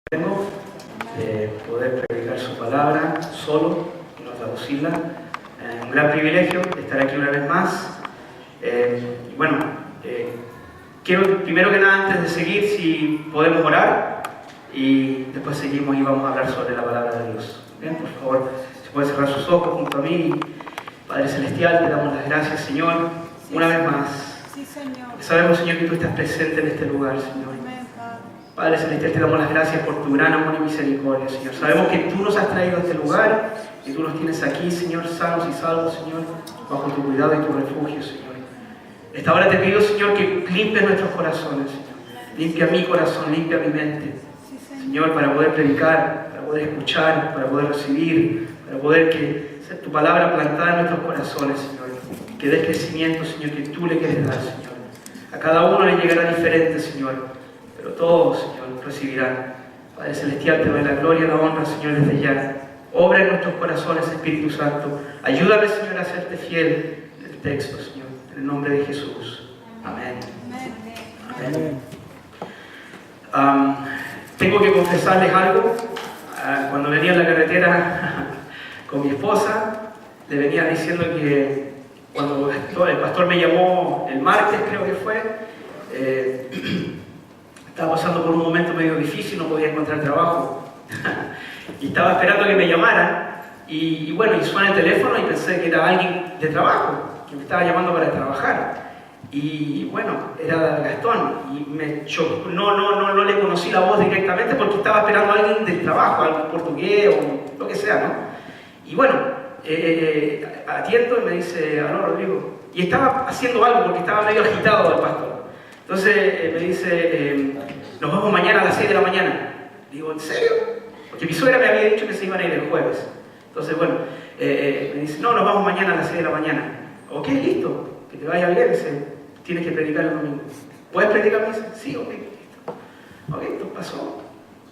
tengo de poder predicar su palabra solo y no traducirla. Un gran privilegio de estar aquí una vez más. Quiero primero que nada, antes de seguir, si podemos orar y después seguimos y vamos a hablar sobre la palabra de Dios. Bien, por favor, si puede cerrar sus ojos junto a mí. Padre Celestial, te damos las gracias, Señor, una vez más. Sí, Señor. Sabemos, Señor, que tú estás presente en este lugar, Señor. Padre Celestial, te damos las gracias por tu gran amor y misericordia, Señor. Sabemos que tú nos has traído a este lugar y tú nos tienes aquí, Señor, sanos y salvos, Señor, bajo tu cuidado y tu refugio, Señor. Esta hora te pido, Señor, que limpies nuestros corazones, Señor. Limpia mi corazón, limpia mi mente, Señor, para poder predicar, para poder escuchar, para poder recibir, para poder que sea tu palabra plantada en nuestros corazones, Señor. Que dé el crecimiento, Señor, que tú le quieres dar, Señor. A cada uno le llegará diferente, Señor. Pero todos, Señor, recibirán. Padre Celestial, te doy la gloria y la honra, Señor, desde ya. Obra en nuestros corazones, Espíritu Santo. Ayúdame, Señor, a serte fiel en el texto, Señor. En el nombre de Jesús. Amén. Amén. Tengo que confesarles algo. Cuando venía en la carretera con mi esposa, le venía diciendo que cuando el pastor me llamó el martes, creo que fue, estaba pasando por un momento medio difícil, no podía encontrar trabajo. Y estaba esperando que me llamaran. Y suena el teléfono y pensé que era alguien de trabajo, que me estaba llamando para trabajar. Y era Gastón. Y me chocó. No le conocí la voz directamente porque estaba esperando a alguien del trabajo, algo portugués o lo que sea, ¿no? Y atiendo y me dice, aló, Rodrigo. Y estaba haciendo algo porque estaba medio agitado el pastor. Entonces me dice, nos vamos mañana a las 6 de la mañana. Digo, ¿en serio? Porque mi suegra me había dicho que se iban a ir el jueves. Entonces, me dice, no, nos vamos mañana a las 6 de la mañana. Ok, listo, que te vaya bien. Dice, tienes que predicar el domingo. ¿Puedes predicar? Me dice, sí, ok, listo. Ok, esto pasó.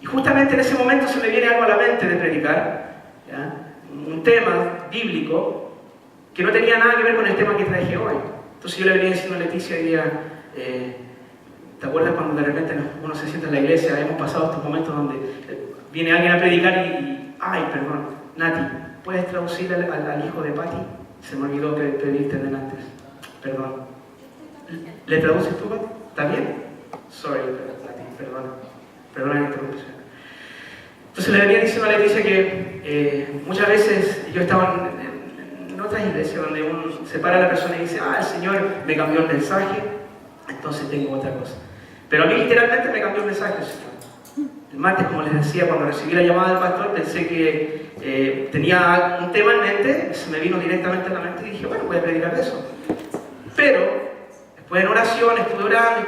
Y justamente en ese momento se me viene algo a la mente de predicar, ¿ya? Un tema bíblico que no tenía nada que ver con el tema que traje hoy. Entonces yo le venía diciendo a Leticia hoy día, ¿te acuerdas cuando de repente uno se sienta en la iglesia? Hemos pasado estos momentos donde viene alguien a predicar ay, perdón, Nati, ¿puedes traducir al hijo de Pati? Se me olvidó pedirte delante. Perdón. ¿Le traduces tú, Pati? ¿Está bien? Sorry, Nati, perdona la interrupción. Entonces le venía diciendo a Leticia que muchas veces yo estaba en otras iglesias donde uno se para a la persona y dice, el Señor me cambió el mensaje, entonces tengo otra cosa. Pero a mí literalmente me cambió el mensaje, Señor. El martes, como les decía, cuando recibí la llamada del pastor, pensé que tenía un tema en mente, se me vino directamente a la mente y dije, voy a predicar de eso. Pero, después en oración, estuve orando,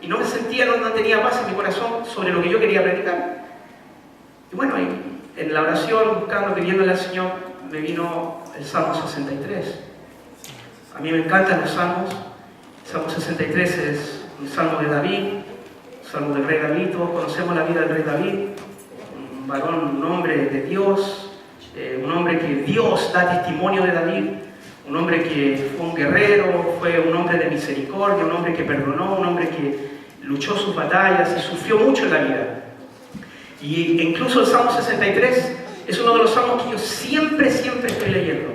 y no me sentía, no tenía paz en mi corazón sobre lo que yo quería predicar. Y en la oración, buscando, pidiéndole al Señor, me vino el Salmo 63. A mí me encantan los salmos. El Salmo 63 es un salmo de David, un salmo del rey David. Todos conocemos la vida del rey David, un varón, un hombre de Dios, un hombre que Dios da testimonio de David, un hombre que fue un guerrero, fue un hombre de misericordia, un hombre que perdonó, un hombre que luchó sus batallas y sufrió mucho en la vida. Y incluso el Salmo 63 es uno de los salmos que yo siempre estoy leyendo.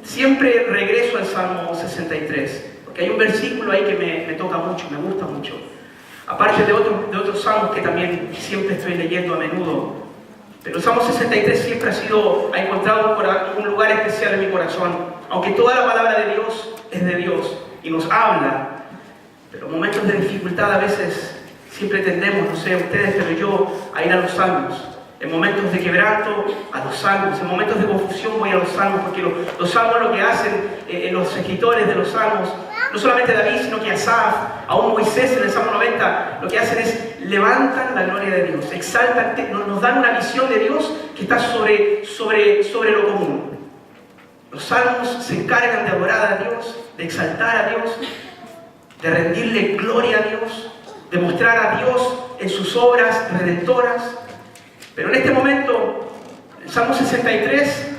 Siempre regreso al Salmo 63, porque hay un versículo ahí que me toca mucho, me gusta mucho. Aparte de otros salmos que también siempre estoy leyendo a menudo. Pero el Salmo 63 siempre ha encontrado un lugar especial en mi corazón. Aunque toda la palabra de Dios es de Dios y nos habla, pero en momentos de dificultad a veces siempre tendemos, no sé ustedes, pero yo, a ir a los salmos. En momentos de quebranto, a los salmos. En momentos de confusión voy a los salmos, porque los salmos lo que hacen los escritores de los salmos, no solamente David, sino que Asaf, aún Moisés en el Salmo 90, lo que hacen es levantan la gloria de Dios, exaltan, nos dan una visión de Dios que está sobre lo común. Los salmos se encargan de adorar a Dios, de exaltar a Dios, de rendirle gloria a Dios, de mostrar a Dios en sus obras redentoras. Pero en este momento, el Salmo 63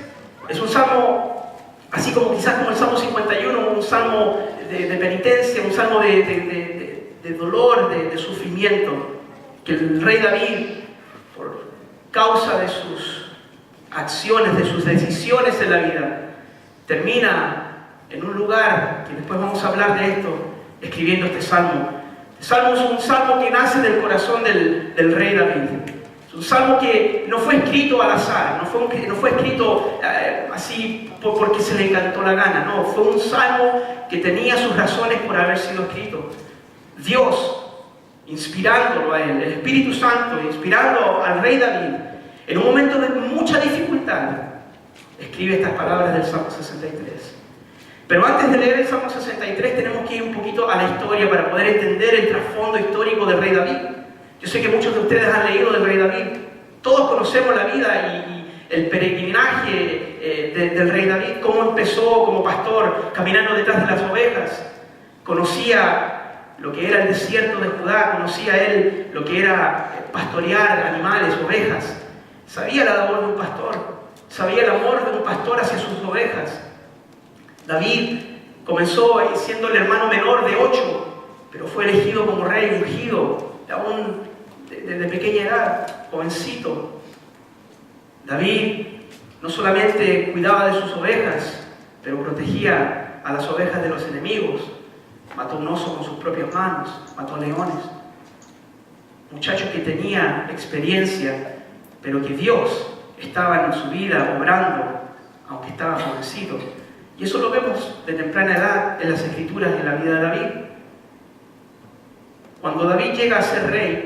es un salmo, así como quizás como el Salmo 51, un salmo de penitencia, un salmo de dolor, de sufrimiento. que el rey David, por causa de sus acciones, de sus decisiones en la vida, termina en un lugar, que después vamos a hablar de esto, escribiendo este salmo. El salmo es un salmo que nace del corazón del rey David. Es un salmo que no fue escrito al azar, no fue escrito así porque se le encantó la gana, no, fue un salmo que tenía sus razones por haber sido escrito. Dios, inspirándolo a él, el Espíritu Santo, inspirando al rey David, en un momento de mucha dificultad, escribe estas palabras del Salmo 63. Pero antes de leer el Salmo 63 tenemos que ir un poquito a la historia para poder entender el trasfondo histórico del rey David. Yo sé que muchos de ustedes han leído del rey David. Todos conocemos la vida y el peregrinaje del rey David, cómo empezó como pastor caminando detrás de las ovejas. Conocía lo que era el desierto de Judá, conocía él lo que era pastorear animales, ovejas. Sabía la labor de un pastor, sabía el amor de un pastor hacia sus ovejas. David comenzó siendo el hermano menor de 8, pero fue elegido como rey, ungido, aún desde pequeña edad, jovencito. David no solamente cuidaba de sus ovejas, pero protegía a las ovejas de los enemigos. Mató un oso con sus propias manos, mató leones. Muchacho que tenía experiencia, pero que Dios estaba en su vida obrando, aunque estaba jovencito. Y eso lo vemos de temprana edad en las Escrituras de la vida de David. Cuando David llega a ser rey,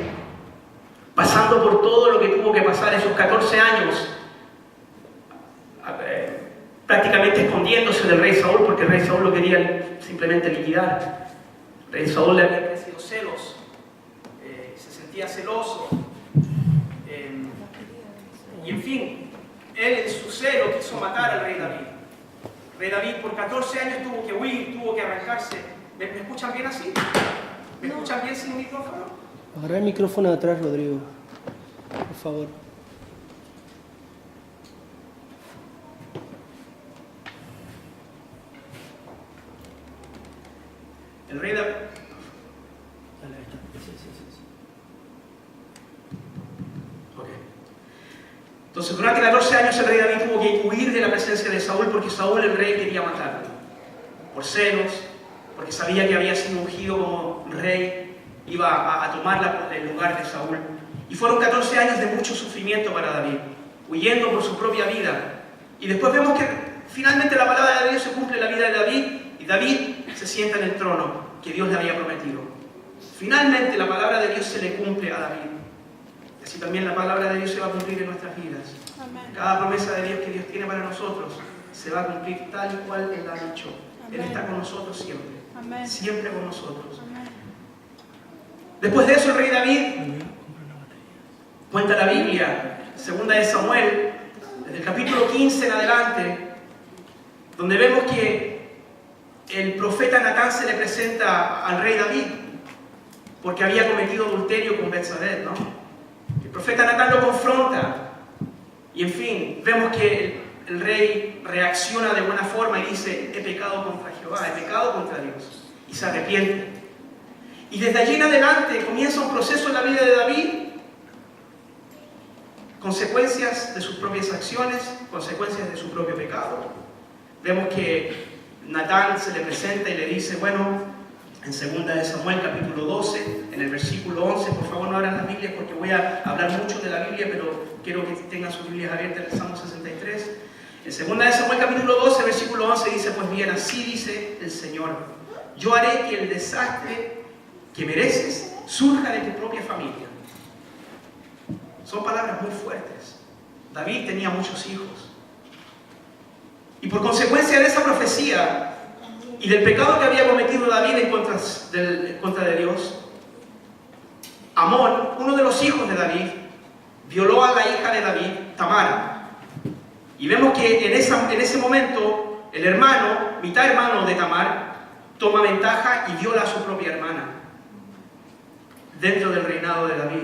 pasando por todo lo que tuvo que pasar esos 14 años, prácticamente escondiéndose del rey Saúl, porque el rey Saúl lo quería simplemente liquidar. El rey Saúl le había crecido celos, se sentía celoso, y en fin, él en su celo quiso matar al rey David. El rey David por 14 años tuvo que huir, tuvo que arrancarse. ¿Me escuchan bien así? ¿Me escuchan bien sin micrófono? Agarra el micrófono de atrás, Rodrigo, por favor. El rey David... Okay. Entonces, durante 14 años el rey David tuvo que huir de la presencia de Saúl porque Saúl, el rey, quería matarlo. Por celos, porque sabía que había sido ungido como rey, iba a tomar el lugar de Saúl. Y fueron 14 años de mucho sufrimiento para David, huyendo por su propia vida. Y después vemos que finalmente la palabra de Dios se cumple en la vida de David, y David se sienta en el trono que Dios le había prometido. Finalmente la palabra de Dios se le cumple a David. Así también la palabra de Dios se va a cumplir en nuestras vidas. Amén. Cada promesa de Dios que Dios tiene para nosotros se va a cumplir tal y cual Él ha dicho. Amén. Él está con nosotros siempre. Amén. Siempre con nosotros. Amén. Después de eso el rey David, cuenta la Biblia, 2 de Samuel, desde el capítulo 15 en adelante, donde vemos que el profeta Natán se le presenta al rey David porque había cometido adulterio con Betsabé, ¿no? El profeta Natán lo confronta y en fin, vemos que el rey reacciona de buena forma y dice: he pecado contra Jehová, he pecado contra Dios, y se arrepiente. Y desde allí en adelante comienza un proceso en la vida de David, consecuencias de sus propias acciones, consecuencias de su propio pecado. Vemos que Natán se le presenta y le dice, bueno, en 2 de Samuel capítulo 12, en el versículo 11, por favor no abran las Biblias porque voy a hablar mucho de la Biblia, pero quiero que tengan sus Biblias abiertas en el Salmo 63. En 2 de Samuel capítulo 12, versículo 11 dice, pues bien, así dice el Señor, yo haré que el desastre que mereces surja de tu propia familia. Son palabras muy fuertes. David tenía muchos hijos. Y por consecuencia de esa profecía y del pecado que había cometido David en contra de Dios, Amón, uno de los hijos de David, violó a la hija de David, Tamar. Y vemos que en ese momento el hermano, mitad hermano de Tamar, toma ventaja y viola a su propia hermana dentro del reinado de David.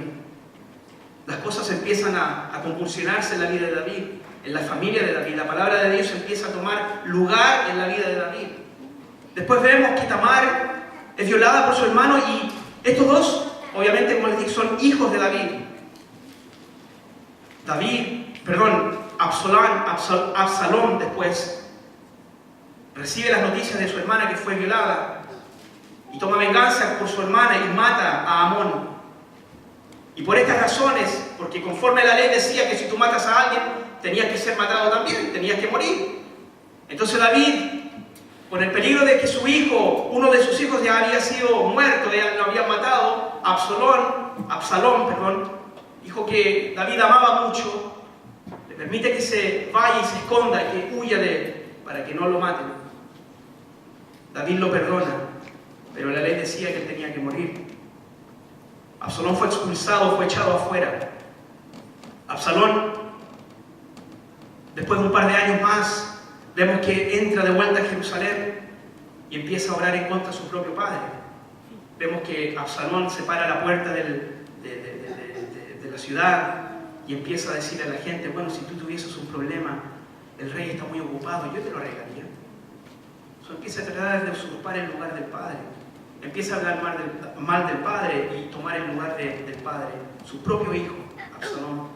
Las cosas empiezan a convulsionarse en la vida de David, en la familia de David. La palabra de Dios empieza a tomar lugar en la vida de David. Después vemos que Tamar es violada por su hermano y estos dos obviamente, como les dije, son hijos de David. Absalón después recibe las noticias de su hermana que fue violada y toma venganza por su hermana y mata a Amón. Y por estas razones, porque conforme la ley decía que si tú matas a alguien, tenías que ser matado también, tenías que morir. Entonces David, con el peligro de que su hijo, uno de sus hijos ya había sido muerto, ya lo habían matado, Absalón, hijo que David amaba mucho, le permite que se vaya y se esconda, que huya de él, para que no lo maten. David lo perdona, pero la ley decía que él tenía que morir. Absalón fue expulsado, fue echado afuera. Absalón, después de un par de años más, vemos que entra de vuelta a Jerusalén y empieza a orar en contra de su propio padre. Vemos que Absalón se para a la puerta de la ciudad y empieza a decirle a la gente, bueno, si tú tuvieses un problema, el rey está muy ocupado, yo te lo arreglaría. Empieza a tratar de usurpar el lugar del padre. Empieza a hablar mal del padre y tomar el lugar del padre, su propio hijo, Absalón.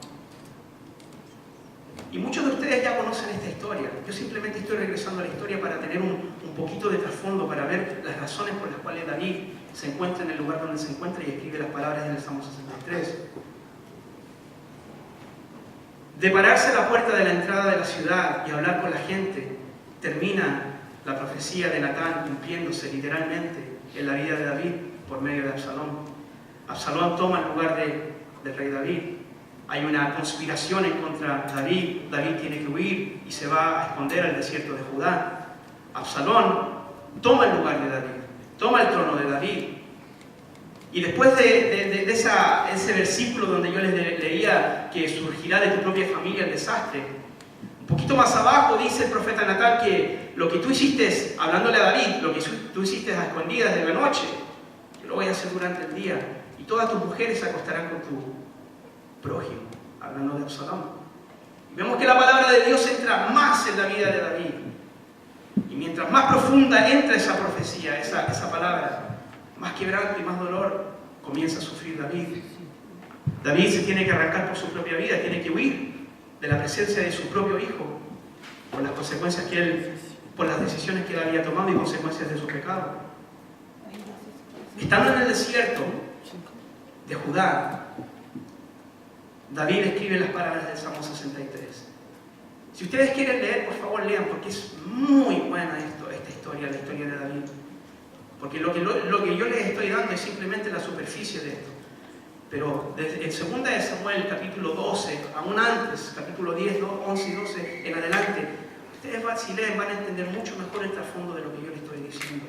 Y muchos de ustedes ya conocen esta historia. Yo simplemente estoy regresando a la historia para tener un poquito de trasfondo, para ver las razones por las cuales David se encuentra en el lugar donde se encuentra y escribe las palabras en el Salmo 63. De pararse a la puerta de la entrada de la ciudad y hablar con la gente, termina la profecía de Natán cumpliéndose literalmente en la vida de David por medio de Absalón. Absalón toma el lugar del rey David. Hay una conspiración en contra de David. David tiene que huir y se va a esconder al desierto de Judá. Absalón toma el lugar de David, toma el trono de David. Y después de ese versículo donde yo les leía que surgirá de tu propia familia el desastre, un poquito más abajo dice el profeta Natán que lo que tú hiciste, hablándole a David, lo que tú hiciste a escondidas de la noche, yo lo voy a hacer durante el día, y todas tus mujeres se acostarán con tu prójimo, hablando de Absalón. Y vemos que la palabra de Dios entra más en la vida de David. Y mientras más profunda entra esa profecía, esa palabra, más quebranto y más dolor comienza a sufrir David. David se tiene que arrancar por su propia vida, tiene que huir de la presencia de su propio hijo, por las consecuencias por las decisiones que él había tomado y consecuencias de su pecado. Estando en el desierto de Judá, David escribe las palabras del Salmo 63. Si ustedes quieren leer, por favor lean, porque es muy buena esta historia, la historia de David. Porque lo que yo les estoy dando es simplemente la superficie de esto. Pero en 2 de Samuel, capítulo 12, aún antes, capítulo 10, 11 y 12, en adelante, ustedes si leen van a entender mucho mejor el trasfondo de lo que yo les estoy diciendo.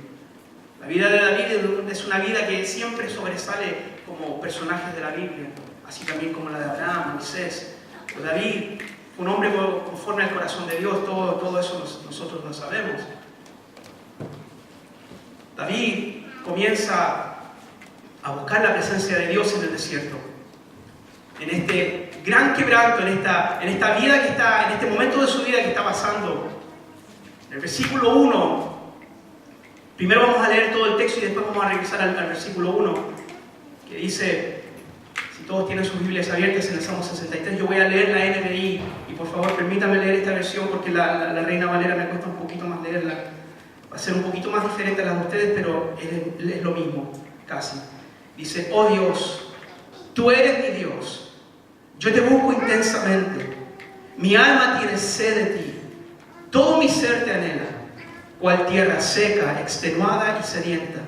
La vida de David es una vida que siempre sobresale como personajes de la Biblia, así también como la de Abraham, Moisés. Pues David fue un hombre conforme al corazón de Dios, todo eso nosotros lo sabemos. David comienza a buscar la presencia de Dios en el desierto, en este gran quebranto, en esta vida que está, en este momento de su vida que está pasando. En el versículo 1, primero vamos a leer todo el texto y después vamos a regresar al versículo 1, que dice, si todos tienen sus Biblias abiertas en el Salmo 63, yo voy a leer la NBI, y por favor permítanme leer esta versión porque la Reina Valera me cuesta un poquito más leerla. Va a ser un poquito más diferente a las de ustedes, pero es lo mismo, casi. Dice, oh Dios, tú eres mi Dios, yo te busco intensamente, mi alma tiene sed de ti, todo mi ser te anhela, cual tierra seca, extenuada y sedienta.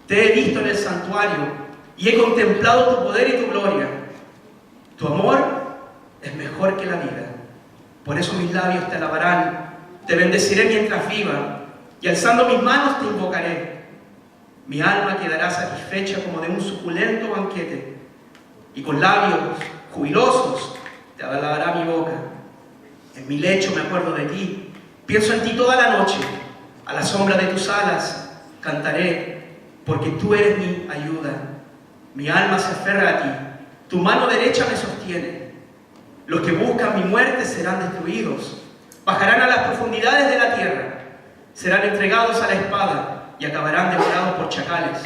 Te he visto en el santuario y he contemplado tu poder y tu gloria. Tu amor es mejor que la vida, por eso mis labios te alabarán, te bendeciré mientras viva, y alzando mis manos te invocaré. Mi alma quedará satisfecha como de un suculento banquete, y con labios jubilosos te alabará mi boca. En mi lecho me acuerdo de ti, pienso en ti toda la noche, a la sombra de tus alas cantaré, porque tú eres mi ayuda. Mi alma se aferra a ti, tu mano derecha me sostiene. Los que buscan mi muerte serán destruidos, bajarán a las profundidades de la tierra, serán entregados a la espada y acabarán devorados por chacales.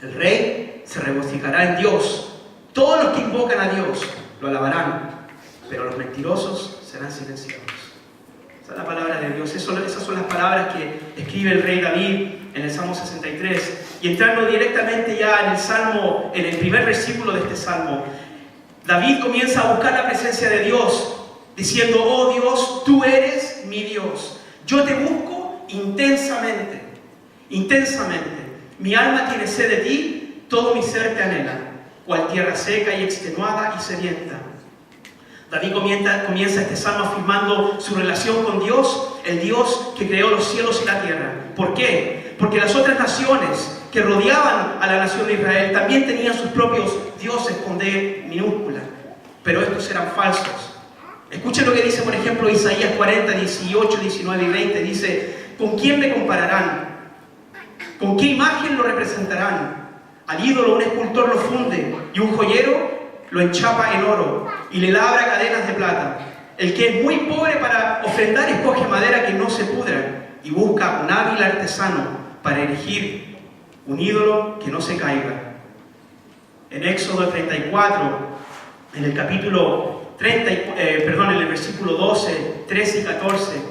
El rey se regocijará en Dios. Todos los que invocan a Dios lo alabarán, pero los mentirosos serán silenciados. Esa es la palabra de Dios. Esas son las palabras que escribe el rey David en el Salmo 63. Y entrando directamente ya en el Salmo, en el primer versículo de este Salmo, David comienza a buscar la presencia de Dios, diciendo: oh Dios, tú eres mi Dios. Yo te busco intensamente, intensamente. Mi alma tiene sed de ti, todo mi ser te anhela, cual tierra seca y extenuada y sedienta. David comienza este salmo afirmando su relación con Dios, el Dios que creó los cielos y la tierra. ¿Por qué? Porque las otras naciones que rodeaban a la nación de Israel también tenían sus propios dioses con D minúscula, pero estos eran falsos. Escuchen lo que dice, por ejemplo, Isaías 40, 18, 19 y 20. Dice: ¿con quién me compararán? ¿Con qué imagen lo representarán? Al ídolo un escultor lo funde y un joyero lo enchapa en oro y le labra cadenas de plata. El que es muy pobre para ofrendar escoge madera que no se pudra y busca un hábil artesano para erigir un ídolo que no se caiga. En Éxodo 34, en el capítulo 30, en el versículo 12, 13 y 14,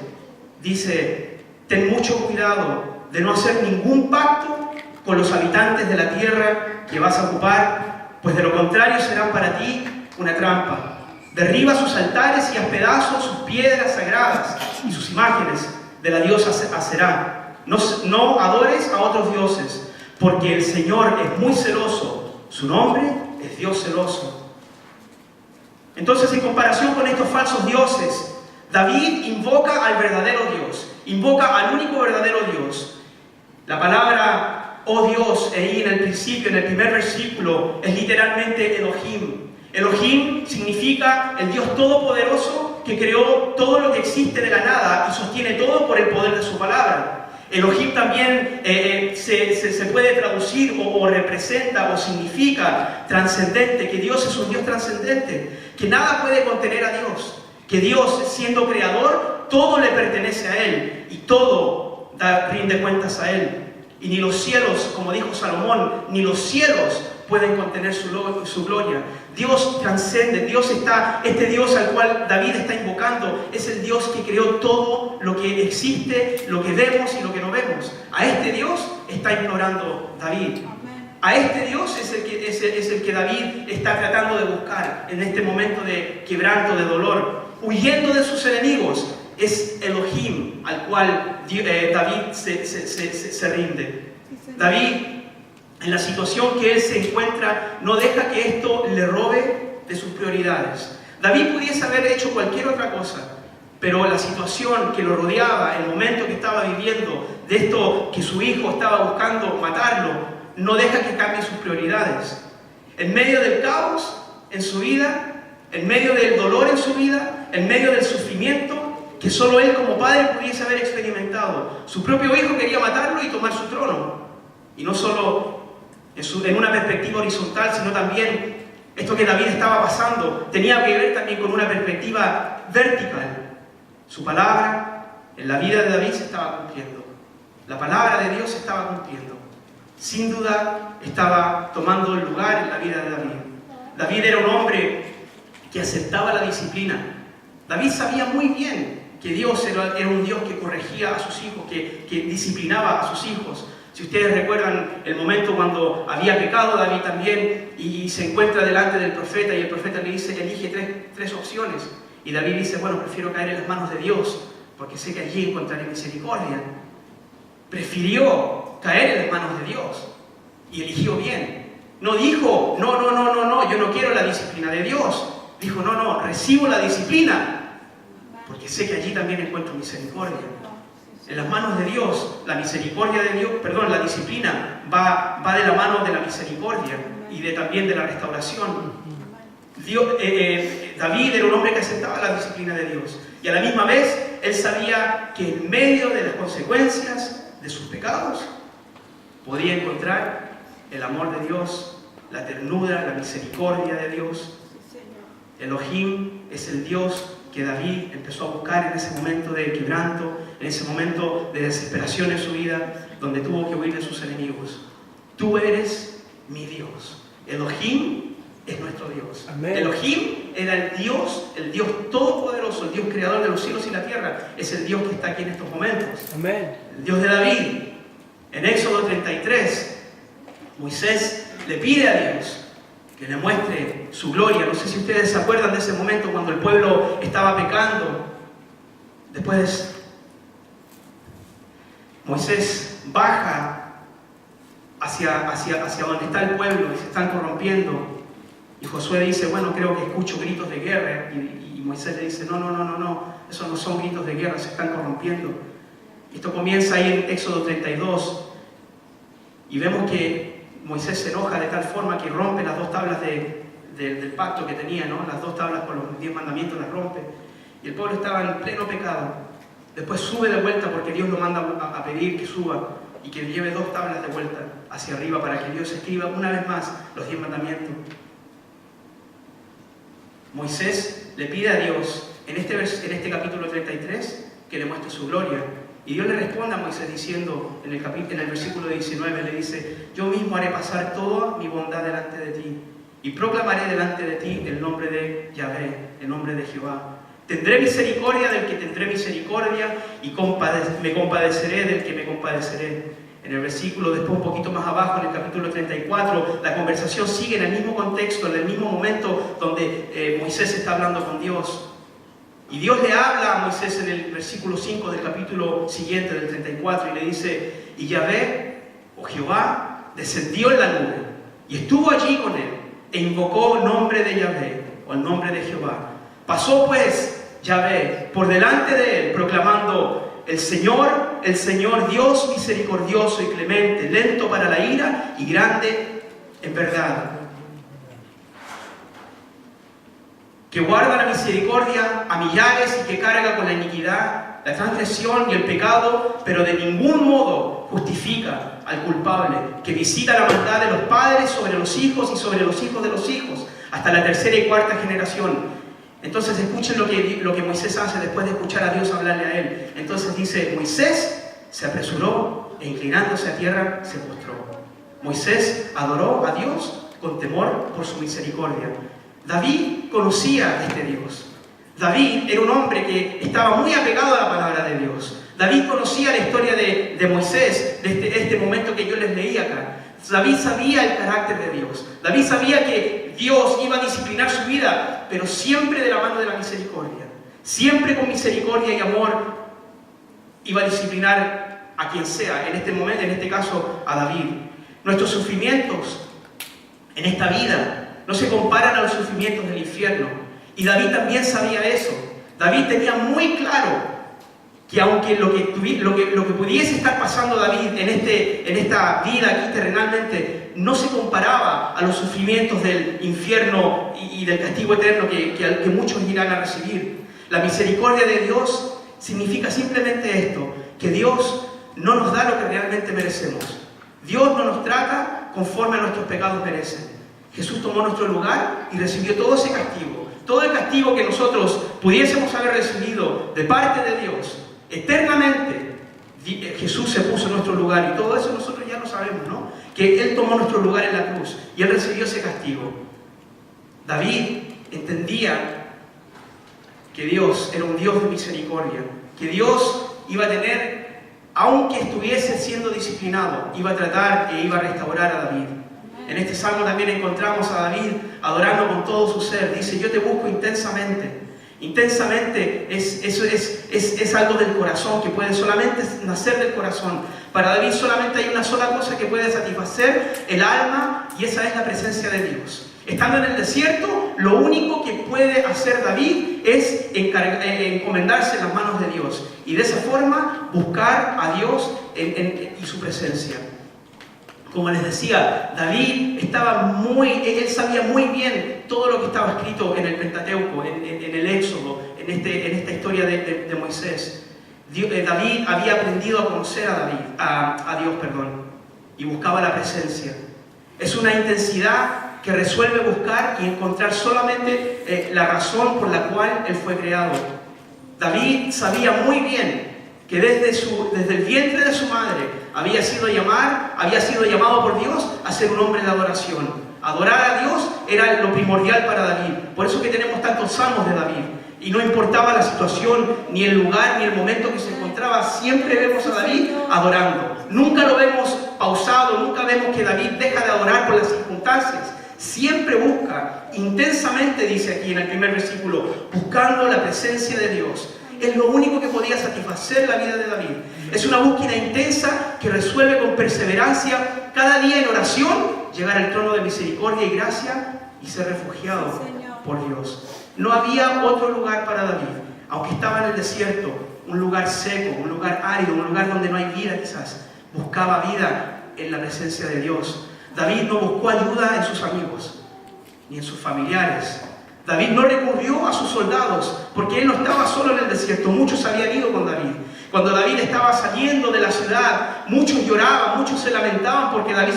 dice: ten mucho cuidado de no hacer ningún pacto con los habitantes de la tierra que vas a ocupar, pues de lo contrario serán para ti una trampa. Derriba sus altares y haz pedazos sus piedras sagradas y sus imágenes de la diosa Aserá. No adores a otros dioses, porque el Señor es muy celoso, su nombre es Dios celoso. Entonces, en comparación con estos falsos dioses, David invoca al verdadero Dios, invoca al único verdadero Dios. La palabra oh Dios, ahí en el principio, en el primer versículo, es literalmente Elohim. Elohim significa el Dios todopoderoso que creó todo lo que existe de la nada y sostiene todo por el poder de su palabra. Elohim también se puede traducir o representa o significa trascendente, que Dios es un Dios trascendente, que nada puede contener a Dios, que Dios, siendo creador, todo le pertenece a Él y todo rinde cuentas a Él. Y ni los cielos, como dijo Salomón, ni los cielos pueden contener su gloria. Dios trascende, este Dios al cual David está invocando, es el Dios que creó todo lo que existe, lo que vemos y lo que no vemos. A este Dios está implorando David. A este Dios es el que David está tratando de buscar en este momento de quebranto, de dolor, huyendo de sus enemigos. Es Elohim al cual David se rinde. David, en la situación que él se encuentra, no deja que esto le robe de sus prioridades. David pudiese haber hecho cualquier otra cosa, pero la situación que lo rodeaba, el momento que estaba viviendo, de esto que su hijo estaba buscando matarlo, no deja que cambie sus prioridades. En medio del caos en su vida, en medio del dolor en su vida, en medio del sufrimiento que solo él como padre pudiese haber experimentado, su propio hijo quería matarlo y tomar su trono. Y no solo en una perspectiva horizontal, sino también esto que David estaba pasando tenía que ver también con una perspectiva vertical. Su palabra en la vida de David se estaba cumpliendo. La palabra de Dios se estaba cumpliendo. Sin duda estaba tomando el lugar en la vida de David. David era un hombre que aceptaba la disciplina. David sabía muy bien que Dios era un Dios que corregía a sus hijos, que disciplinaba a sus hijos. Si ustedes recuerdan el momento cuando había pecado David también y se encuentra delante del profeta y el profeta le dice: elige tres opciones. Y David dice: bueno, prefiero caer en las manos de Dios porque sé que allí encontraré misericordia. Prefirió caer en las manos de Dios y eligió bien. No dijo: no, yo no quiero la disciplina de Dios. Dijo: no, recibo la disciplina porque sé que allí también encuentro misericordia. En las manos de Dios, la misericordia de Dios, la disciplina va de la mano de la misericordia y también de la restauración. David era un hombre que aceptaba la disciplina de Dios y a la misma vez él sabía que en medio de las consecuencias de sus pecados podía encontrar el amor de Dios, la ternura, la misericordia de Dios. Elohim es el Dios que David empezó a buscar en ese momento de quebranto, en ese momento de desesperación en su vida, donde tuvo que huir de sus enemigos. Tú eres mi Dios. Elohim es nuestro Dios. Amén. Elohim era el Dios todopoderoso, el Dios creador de los cielos y la tierra. Es el Dios que está aquí en estos momentos. Amén. El Dios de David. En Éxodo 33, Moisés le pide a Dios que le muestre su gloria. No sé si ustedes se acuerdan de ese momento cuando el pueblo estaba pecando. Después Moisés baja hacia donde está el pueblo y se están corrompiendo. Y Josué dice, bueno, creo que escucho gritos de guerra. Y Moisés le dice, no, esos no son gritos de guerra, se están corrompiendo. Esto comienza ahí en Éxodo 32. Y vemos que Moisés se enoja de tal forma que rompe las dos tablas del pacto que tenía, ¿no? Las dos tablas con los 10 mandamientos las rompe. Y el pueblo estaba en pleno pecado. Después sube de vuelta porque Dios lo manda a pedir que suba y que lleve 2 tablas de vuelta hacia arriba para que Dios escriba una vez más los 10 mandamientos. Moisés le pide a Dios en este capítulo 33 que le muestre su gloria. Y Dios le responde a Moisés diciendo en el versículo 19, le dice, yo mismo haré pasar toda mi bondad delante de ti y proclamaré delante de ti el nombre de Yahvé, el nombre de Jehová. Tendré misericordia del que tendré misericordia y me compadeceré del que me compadeceré. En el versículo, después un poquito más abajo, en el capítulo 34, la conversación sigue en el mismo contexto, en el mismo momento donde Moisés está hablando con Dios. Y Dios le habla a Moisés en el versículo 5 del capítulo siguiente, del 34, y le dice, y Yahvé, o Jehová, descendió en la nube, y estuvo allí con él, e invocó el nombre de Yahvé, o el nombre de Jehová. Pasó pues Yahvé por delante de él, proclamando, el Señor, Dios misericordioso y clemente, lento para la ira y grande en verdad, que guarda la misericordia a millares y que carga con la iniquidad, la transgresión y el pecado, pero de ningún modo justifica al culpable, que visita la maldad de los padres sobre los hijos y sobre los hijos de los hijos, hasta la 3ª y 4ª generación. Entonces escuchen lo que Moisés hace después de escuchar a Dios hablarle a él. Entonces dice, Moisés se apresuró e inclinándose a tierra se postró. Moisés adoró a Dios con temor por su misericordia. David conocía a este Dios. David era un hombre que estaba muy apegado a la palabra de Dios. David conocía la historia de Moisés, de este momento que yo les leí acá. David sabía el carácter de Dios. David sabía que Dios iba a disciplinar su vida, pero siempre de la mano de la misericordia. Siempre con misericordia y amor iba a disciplinar a quien sea, en este momento, en este caso, a David. Nuestros sufrimientos en esta vida no se comparan a los sufrimientos del infierno. Y David también sabía eso. David tenía muy claro que aunque lo que pudiese estar pasando David en esta vida aquí terrenalmente no se comparaba a los sufrimientos del infierno y del castigo eterno que muchos irán a recibir. La misericordia de Dios significa simplemente esto, que Dios no nos da lo que realmente merecemos. Dios no nos trata conforme a nuestros pecados merecen. Jesús tomó nuestro lugar y recibió todo ese castigo. Todo el castigo que nosotros pudiésemos haber recibido de parte de Dios eternamente, Jesús se puso en nuestro lugar, y todo eso nosotros ya lo sabemos, ¿no? Que Él tomó nuestro lugar en la cruz y Él recibió ese castigo. David entendía que Dios era un Dios de misericordia, que Dios iba a tener, aunque estuviese siendo disciplinado, iba a tratar e iba a restaurar a David. En este salmo también encontramos a David adorando con todo su ser. Dice, yo te busco intensamente. Intensamente es algo del corazón, que puede solamente nacer del corazón. Para David solamente hay una sola cosa que puede satisfacer el alma, y esa es la presencia de Dios. Estando en el desierto, lo único que puede hacer David es encomendarse en las manos de Dios, y de esa forma buscar a Dios y su presencia. Como les decía, David él sabía muy bien todo lo que estaba escrito en el Pentateuco, en el Éxodo, en esta historia de Moisés. David había aprendido a conocer a Dios, y buscaba la presencia. Es una intensidad que resuelve buscar y encontrar solamente la razón por la cual él fue creado. David sabía muy bien que desde el vientre de su madre había sido llamado por Dios a ser un hombre de adoración. Adorar a Dios era lo primordial para David. Por eso que tenemos tantos salmos de David. Y no importaba la situación, ni el lugar, ni el momento que se encontraba, siempre vemos a David adorando. Nunca lo vemos pausado, nunca vemos que David deja de adorar por las circunstancias. Siempre busca, intensamente, dice aquí en el primer versículo, buscando la presencia de Dios. Es lo único que podía satisfacer la vida de David. Es una búsqueda intensa que resuelve con perseverancia cada día en oración, llegar al trono de misericordia y gracia y ser refugiado por Dios. No había otro lugar para David, aunque estaba en el desierto, un lugar seco, un lugar árido, un lugar donde no hay vida quizás. Buscaba vida en la presencia de Dios. David no buscó ayuda en sus amigos, ni en sus familiares. David no recurrió a sus soldados, porque él no estaba solo en el desierto. Muchos habían ido con David. Cuando David estaba saliendo de la ciudad, muchos lloraban, muchos se lamentaban porque David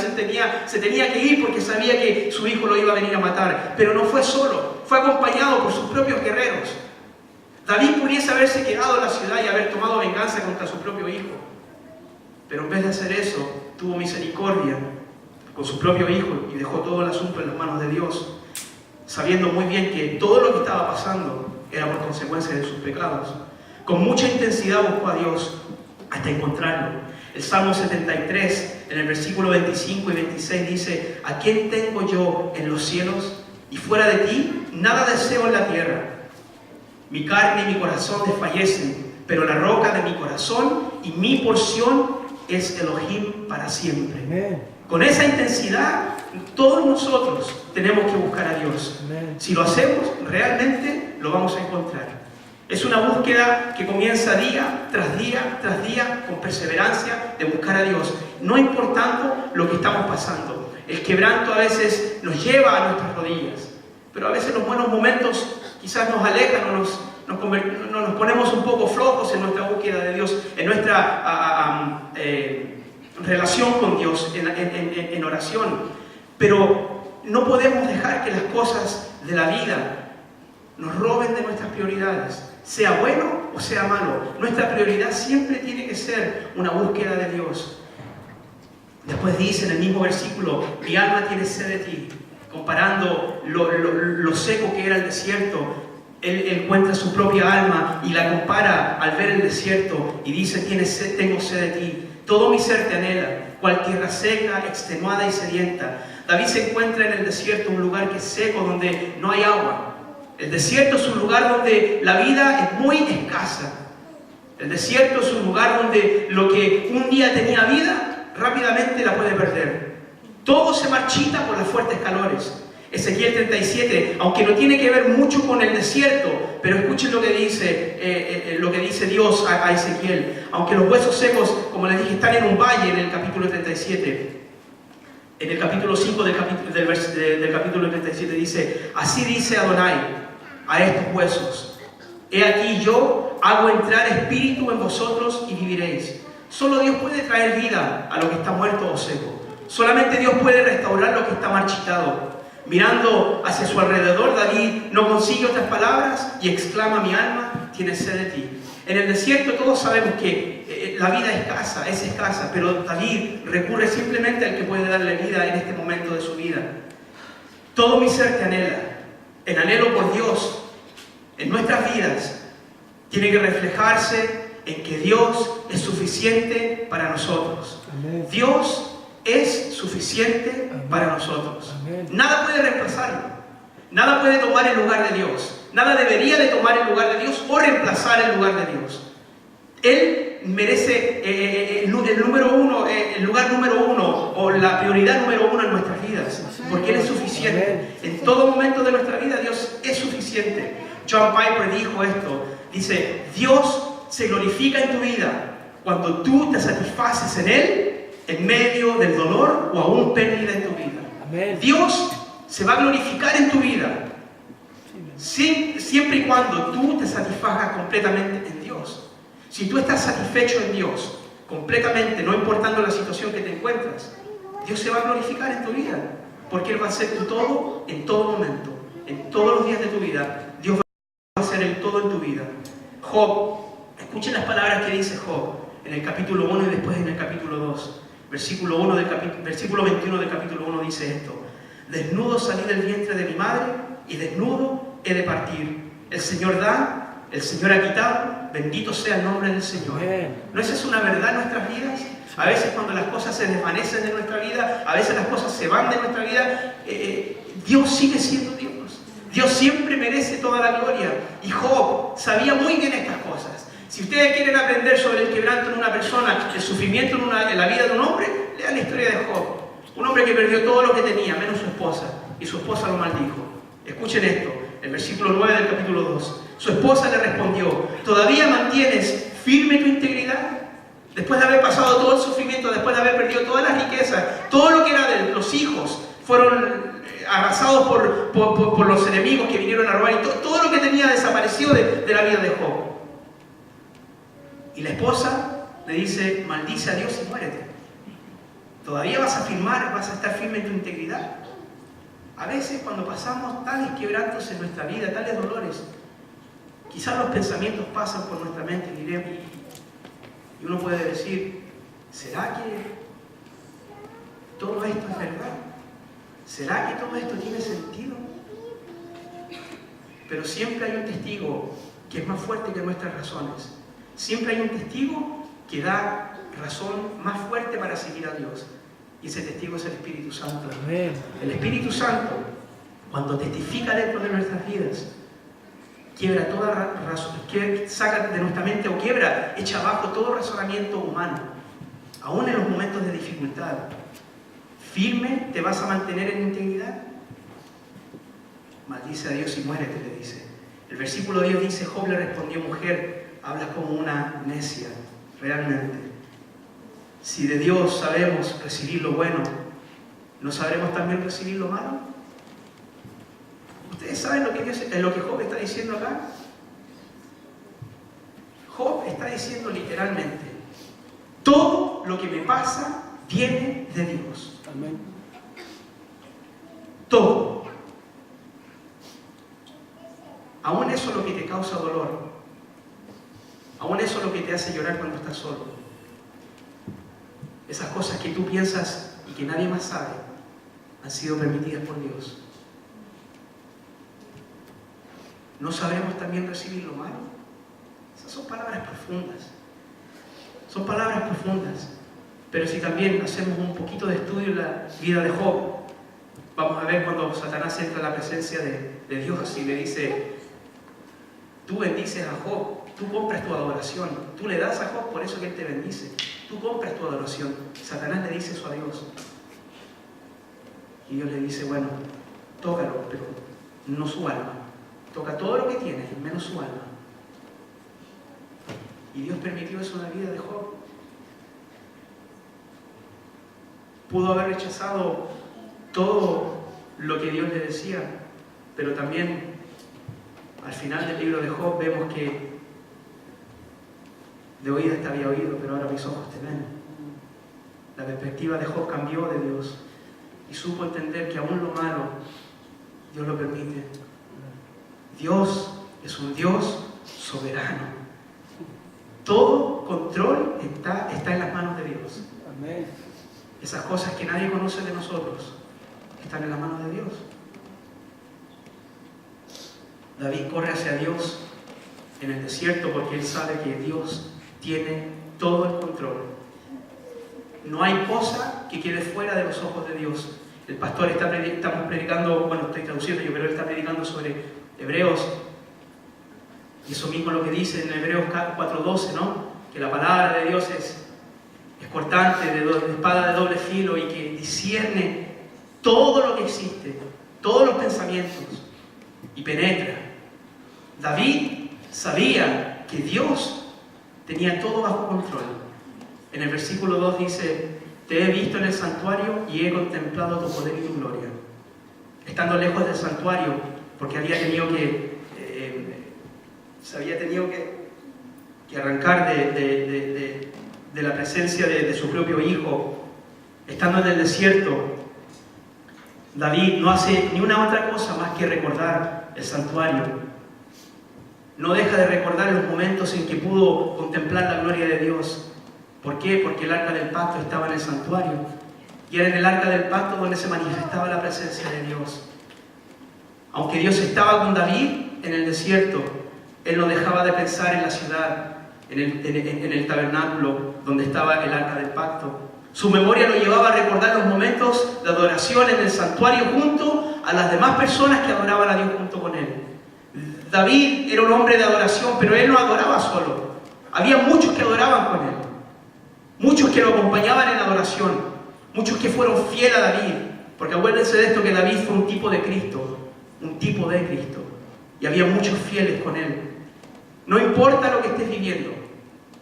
se tenía que ir porque sabía que su hijo lo iba a venir a matar. Pero no fue solo, fue acompañado por sus propios guerreros. David pudiese haberse quedado en la ciudad y haber tomado venganza contra su propio hijo. Pero en vez de hacer eso, tuvo misericordia con su propio hijo y dejó todo el asunto en las manos de Dios, sabiendo muy bien que todo lo que estaba pasando era por consecuencia de sus pecados. Con mucha intensidad buscó a Dios hasta encontrarlo. El Salmo 73, en el versículo 25 y 26 dice: ¿a quién tengo yo en los cielos? Y fuera de ti, nada deseo en la tierra. Mi carne y mi corazón desfallecen, pero la roca de mi corazón y mi porción es Elohim para siempre. Amén. Con esa intensidad, todos nosotros tenemos que buscar a Dios. Amén. Si lo hacemos, realmente lo vamos a encontrar. Es una búsqueda que comienza día tras día tras día con perseverancia de buscar a Dios, no importando lo que estamos pasando. El quebranto a veces nos lleva a nuestras rodillas, pero a veces los buenos momentos quizás nos alejan o nos ponemos un poco flojos en nuestra búsqueda de Dios, en nuestra relación con Dios, en oración. Pero no podemos dejar que las cosas de la vida nos roben de nuestras prioridades, sea bueno o sea malo. Nuestra prioridad siempre tiene que ser una búsqueda de Dios. Después dice en el mismo versículo: mi alma tiene sed de ti. Comparando lo seco que era el desierto, él encuentra su propia alma y la compara al ver el desierto y dice: tengo sed de ti. Todo mi ser te anhela, cual tierra seca, extenuada y sedienta. David se encuentra en el desierto, un lugar que es seco, donde no hay agua. El desierto es un lugar donde la vida es muy escasa. El desierto es un lugar donde lo que un día tenía vida, rápidamente la puede perder. Todo se marchita por los fuertes calores. Ezequiel 37, aunque no tiene que ver mucho con el desierto, pero escuchen lo que dice Dios a Ezequiel. Aunque los huesos secos, como les dije, están en un valle en el capítulo 37. En el capítulo 5 del capítulo 37 dice: así dice Adonai a estos huesos: he aquí yo hago entrar espíritu en vosotros y viviréis. Solo Dios puede traer vida a lo que está muerto o seco. Solamente Dios puede restaurar lo que está marchitado. Mirando hacia su alrededor, David no consigue otras palabras y exclama: mi alma tiene sed de ti. En el desierto todos sabemos que la vida es escasa, pero David recurre simplemente al que puede darle vida en este momento de su vida. Todo mi ser te anhela. El anhelo por Dios en nuestras vidas tiene que reflejarse en que Dios es suficiente para nosotros. Amén. Dios es suficiente para nosotros. Amén. Nada puede reemplazarlo. Nada puede tomar el lugar de Dios. Nada debería de tomar el lugar de Dios o reemplazar el lugar de Dios. Él merece el lugar número uno o la prioridad número uno en nuestras vidas, porque Él es suficiente. En todo momento de nuestra vida Dios es suficiente. John Piper dijo esto, dice: Dios se glorifica en tu vida cuando tú te satisfaces en Él en medio del dolor o aún pérdida en tu vida. Amén. Dios se va a glorificar en tu vida siempre y cuando tú te satisfagas completamente en Dios. Si tú estás satisfecho en Dios completamente, no importando la situación que te encuentras, Dios se va a glorificar en tu vida, porque Él va a ser tu todo en todo momento, en todos los días de tu vida. Dios va a ser el todo en tu vida. Job Escuchen las palabras que dice Job en el capítulo 1 y después en el capítulo 2. Versículo 21 del capítulo 1 dice esto: desnudo salí del vientre de mi madre y desnudo he de partir. El Señor da, el Señor ha quitado, bendito sea el nombre del Señor. ¿No es eso una verdad en nuestras vidas? A veces cuando las cosas se desvanecen de nuestra vida, a veces las cosas se van de nuestra vida, Dios sigue siendo Dios. Dios siempre merece toda la gloria. Y Job sabía muy bien estas cosas. Si ustedes quieren aprender sobre el quebranto en una persona, el sufrimiento en la vida de un hombre, lean la historia de Job. Un hombre que perdió todo lo que tenía, menos su esposa, y su esposa lo maldijo. Escuchen esto, el versículo 9 del capítulo 2. Su esposa le respondió: ¿todavía mantienes firme tu integridad? Después de haber pasado todo el sufrimiento, después de haber perdido todas las riquezas, todo lo que era de los hijos, fueron arrasados por los enemigos que vinieron a robar, y todo lo que tenía desapareció de la vida de Job. Y la esposa le dice: maldice a Dios y muérete. ¿Todavía vas a estar firme en tu integridad? A veces cuando pasamos tales quebrantos en nuestra vida, tales dolores, quizás los pensamientos pasan por nuestra mente y uno puede decir: ¿será que todo esto es verdad? ¿Será que todo esto tiene sentido? Pero siempre hay un testigo que es más fuerte que nuestras razones. Siempre hay un testigo que da razón más fuerte para seguir a Dios. Y ese testigo es el Espíritu Santo. Amén. El Espíritu Santo, cuando testifica dentro de nuestras vidas, quiebra toda razón, saca de nuestra mente o quiebra, echa abajo todo razonamiento humano, aún en los momentos de dificultad. ¿Firme te vas a mantener en integridad? Maldice a Dios y muérete, le dice. El versículo 10 dice: Job le respondió: mujer, hablas como una necia, realmente. Si de Dios sabemos recibir lo bueno, ¿no sabremos también recibir lo malo? ¿Ustedes saben lo que Job está diciendo acá? Job está diciendo literalmente: todo lo que me pasa viene de Dios. Amén. Todo. Aún eso es lo que te causa dolor. Aún eso es lo que te hace llorar cuando estás solo. Esas cosas que tú piensas y que nadie más sabe, han sido permitidas por Dios. ¿No sabremos también recibir lo malo? Esas son palabras profundas. Son palabras profundas. Pero si también hacemos un poquito de estudio en la vida de Job, vamos a ver cuando Satanás entra a la presencia de Dios y le dice: tú bendices a Job, tú compras tu adoración, tú le das a Job por eso que él te bendice, tú compras tu adoración. Satanás le dice eso a Dios. Y Dios le dice: bueno, tócalo, pero no su alma. Toca todo lo que tiene, menos su alma. Y Dios permitió eso en la vida de Job. Pudo haber rechazado todo lo que Dios le decía, pero también al final del libro de Job vemos que de oídas te había oído, pero ahora mis ojos te ven. La perspectiva de Job cambió de Dios y supo entender que aún lo malo Dios lo permite. Dios es un Dios soberano. Todo control está en las manos de Dios. Amén. Esas cosas que nadie conoce de nosotros están en las manos de Dios. David corre hacia Dios en el desierto porque él sabe que Dios tiene todo el control. No hay cosa que quede fuera de los ojos de Dios. El pastor estamos predicando, bueno, estoy traduciendo yo, pero él está predicando sobre Hebreos. Y eso mismo es lo que dice en Hebreos 4:12, ¿no? Que la palabra de Dios es cortante, de espada de doble filo, y que discierne todo lo que existe, todos los pensamientos, y penetra. David sabía que Dios tenía todo bajo control. En el versículo 2 dice: te he visto en el santuario y he contemplado tu poder y tu gloria. Estando lejos del santuario, porque se había tenido que arrancar de la presencia de su propio hijo, estando en el desierto, David no hace ni una otra cosa más que recordar el santuario. no deja de recordar los momentos en que pudo contemplar la gloria de Dios. ¿Por qué? Porque el arca del pacto estaba en el santuario. Y era en el arca del pacto donde se manifestaba la presencia de Dios. Aunque Dios estaba con David en el desierto, él no dejaba de pensar en la ciudad, en el tabernáculo donde estaba el arca del pacto. Su memoria lo llevaba a recordar los momentos de adoración en el santuario junto a las demás personas que adoraban a Dios junto con él. David era un hombre de adoración, pero él no adoraba solo. Había muchos que adoraban con él. Muchos que lo acompañaban en adoración. Muchos que fueron fieles a David. Porque acuérdense de esto, que David fue un tipo de Cristo. Un tipo de Cristo. Y había muchos fieles con él. No importa lo que estés viviendo,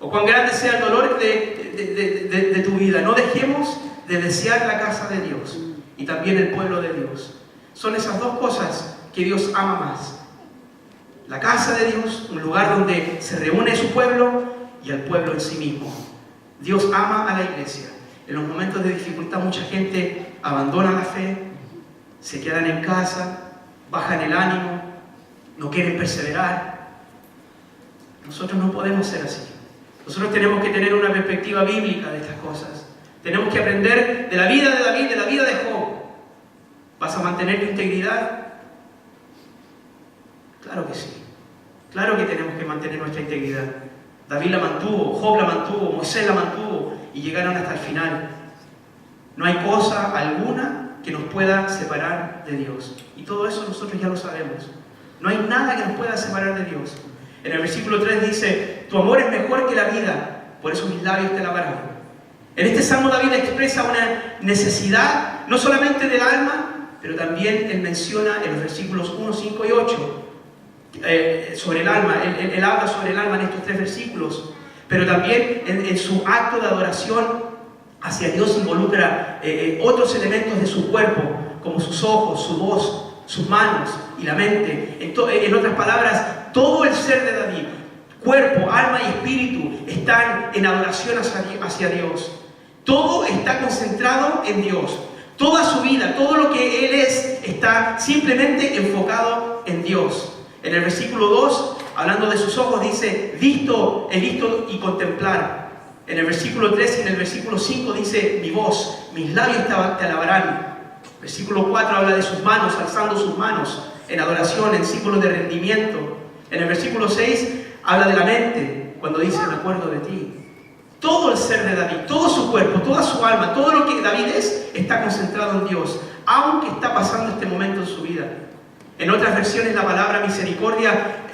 o cuán grande sea el dolor de tu vida, no dejemos de desear la casa de Dios y también el pueblo de Dios. Son esas dos cosas que Dios ama más. La casa de Dios, un lugar donde se reúne su pueblo, y el pueblo en sí mismo. Dios ama a la iglesia. En los momentos de dificultad mucha gente abandona la fe, se quedan en casa, bajan el ánimo, no quieren perseverar. Nosotros no podemos ser así. Nosotros tenemos que tener una perspectiva bíblica de estas cosas. Tenemos que aprender de la vida de David, de la vida de Job. ¿Vas a mantener tu integridad? Claro que sí. Claro que tenemos que mantener nuestra integridad. David la mantuvo, Job la mantuvo, Moisés la mantuvo y llegaron hasta el final. No hay cosa alguna que nos pueda separar de Dios. Y todo eso nosotros ya lo sabemos. No hay nada que nos pueda separar de Dios. En el versículo 3 dice: tu amor es mejor que la vida, por eso mis labios te alabarán. En este salmo David expresa una necesidad, no solamente del alma, pero también él menciona en los versículos 1, 5 y 8 sobre el alma. Él habla sobre el alma en estos 3 versículos, pero también en su acto de adoración hacia Dios involucra otros elementos de su cuerpo, como sus ojos, su voz, sus manos y la mente. En otras palabras, todo el ser de David, cuerpo, alma y espíritu, están en adoración hacia Dios. Todo está concentrado en Dios. Toda su vida, todo lo que él es, está simplemente enfocado en Dios. En el versículo 2, hablando de sus ojos, dice: he visto y contemplar. En el versículo 3 y en el versículo 5 dice: mi voz, mis labios te alabarán. Versículo 4 habla de sus manos, alzando sus manos en adoración, en símbolos de rendimiento. En el versículo 6 habla de la mente, cuando dice: me acuerdo de ti. Todo el ser de David, todo su cuerpo, toda su alma, todo lo que David es, está concentrado en Dios, aunque está pasando este momento en su vida. En otras versiones la palabra misericordia,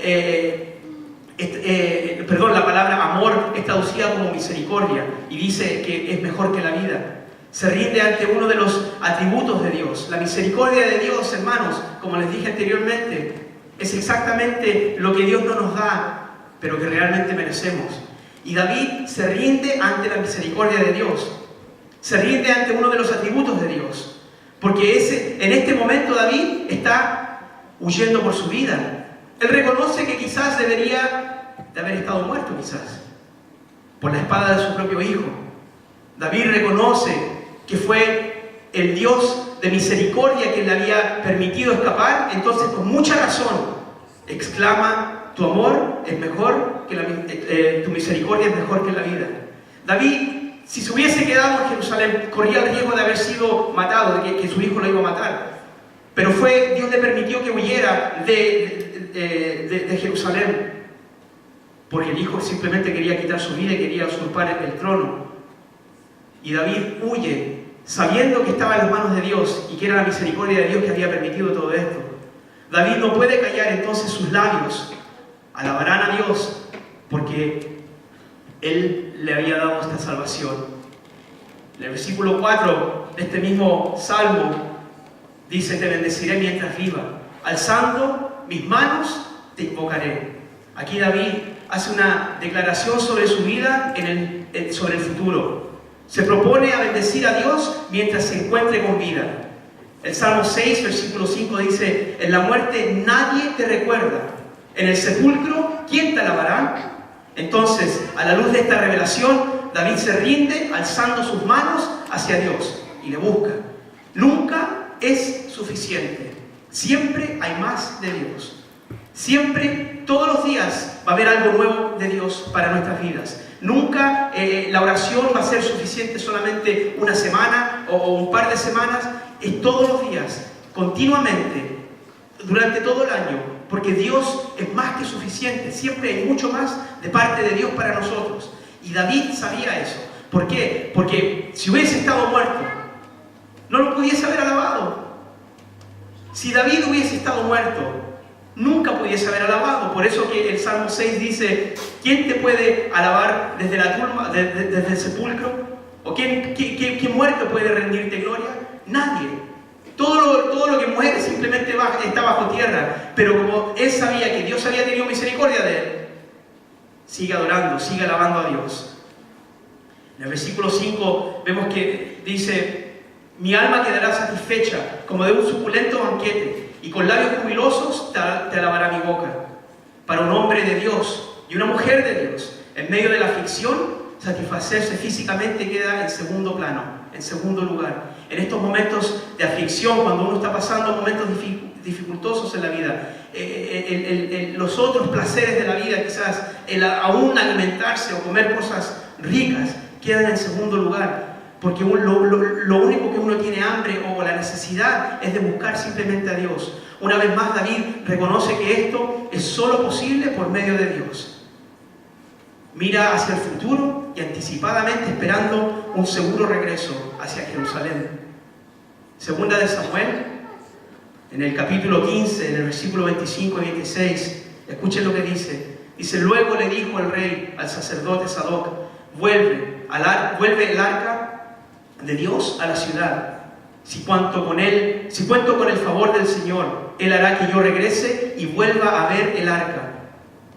la palabra amor es traducida como misericordia y dice que es mejor que la vida. Se rinde ante uno de los atributos de Dios. La misericordia de Dios, hermanos, como les dije anteriormente, es exactamente lo que Dios no nos da, pero que realmente merecemos. Y David se rinde ante la misericordia de Dios. Se rinde ante uno de los atributos de Dios. Porque en este momento David está huyendo por su vida. Él reconoce que quizás debería de haber estado muerto, quizás, por la espada de su propio hijo. David reconoce que fue el Dios de misericordia quien le había permitido escapar. Entonces, con mucha razón, exclama: tu amor es mejor que tu misericordia es mejor que la vida. David, si se hubiese quedado en Jerusalén, corría el riesgo de haber sido matado, de que su hijo lo iba a matar. Pero Dios le permitió que huyera de Jerusalén, porque el hijo simplemente quería quitar su vida y quería usurpar el trono. Y David huye, sabiendo que estaba en las manos de Dios y que era la misericordia de Dios que había permitido todo esto. David no puede callar entonces sus labios. Alabarán a Dios porque Él le había dado esta salvación. En el versículo 4 de este mismo salmo dice: te bendeciré mientras viva, alzando mis manos te invocaré. Aquí David hace una declaración sobre su vida, sobre el futuro. Se propone a bendecir a Dios mientras se encuentre con vida. El Salmo 6, versículo 5 dice: en la muerte nadie te recuerda, en el sepulcro ¿quién te alabará? Entonces, a la luz de esta revelación, David se rinde alzando sus manos hacia Dios y le busca. Nunca es suficiente. Siempre hay más de Dios. Siempre todos los días va a haber algo nuevo de Dios para nuestras vidas. Nunca la oración va a ser suficiente solamente una semana o un par de semanas. Es todos los días, continuamente, durante todo el año, porque Dios es más que suficiente. Siempre hay mucho más de parte de Dios para nosotros. Y David sabía eso. ¿Por qué? Porque si hubiese estado muerto, no lo pudiese haber alabado. Si David hubiese estado muerto, nunca pudiese haber alabado. Por eso que el Salmo 6 dice: ¿quién te puede alabar desde la tumba, desde el sepulcro? ¿O quién muerto puede rendirte gloria? Nadie. Todo lo que muere simplemente está bajo tierra. Pero como él sabía que Dios había tenido misericordia de él, sigue adorando, sigue alabando a Dios. En el versículo 5 vemos que dice: mi alma quedará satisfecha como de un suculento banquete, y con labios jubilosos te alabará mi boca. Para un hombre de Dios y una mujer de Dios, en medio de la aflicción, satisfacerse físicamente queda en segundo plano, en segundo lugar. En estos momentos de aflicción, cuando uno está pasando momentos dificultosos en la vida, los otros placeres de la vida, quizás aún alimentarse o comer cosas ricas, quedan en segundo lugar. Porque lo único que uno tiene hambre o la necesidad es de buscar simplemente a Dios. Una vez más, David reconoce que esto es solo posible por medio de Dios. Mira hacia el futuro y anticipadamente esperando un seguro regreso hacia Jerusalén. Segunda de Samuel, en el capítulo 15, en el versículo 25 y 26, escuchen lo que dice. Dice: luego le dijo el rey al sacerdote Sadoc: vuelve el arca de Dios a la ciudad. Si cuento con el favor del Señor, Él hará que yo regrese y vuelva a ver el arca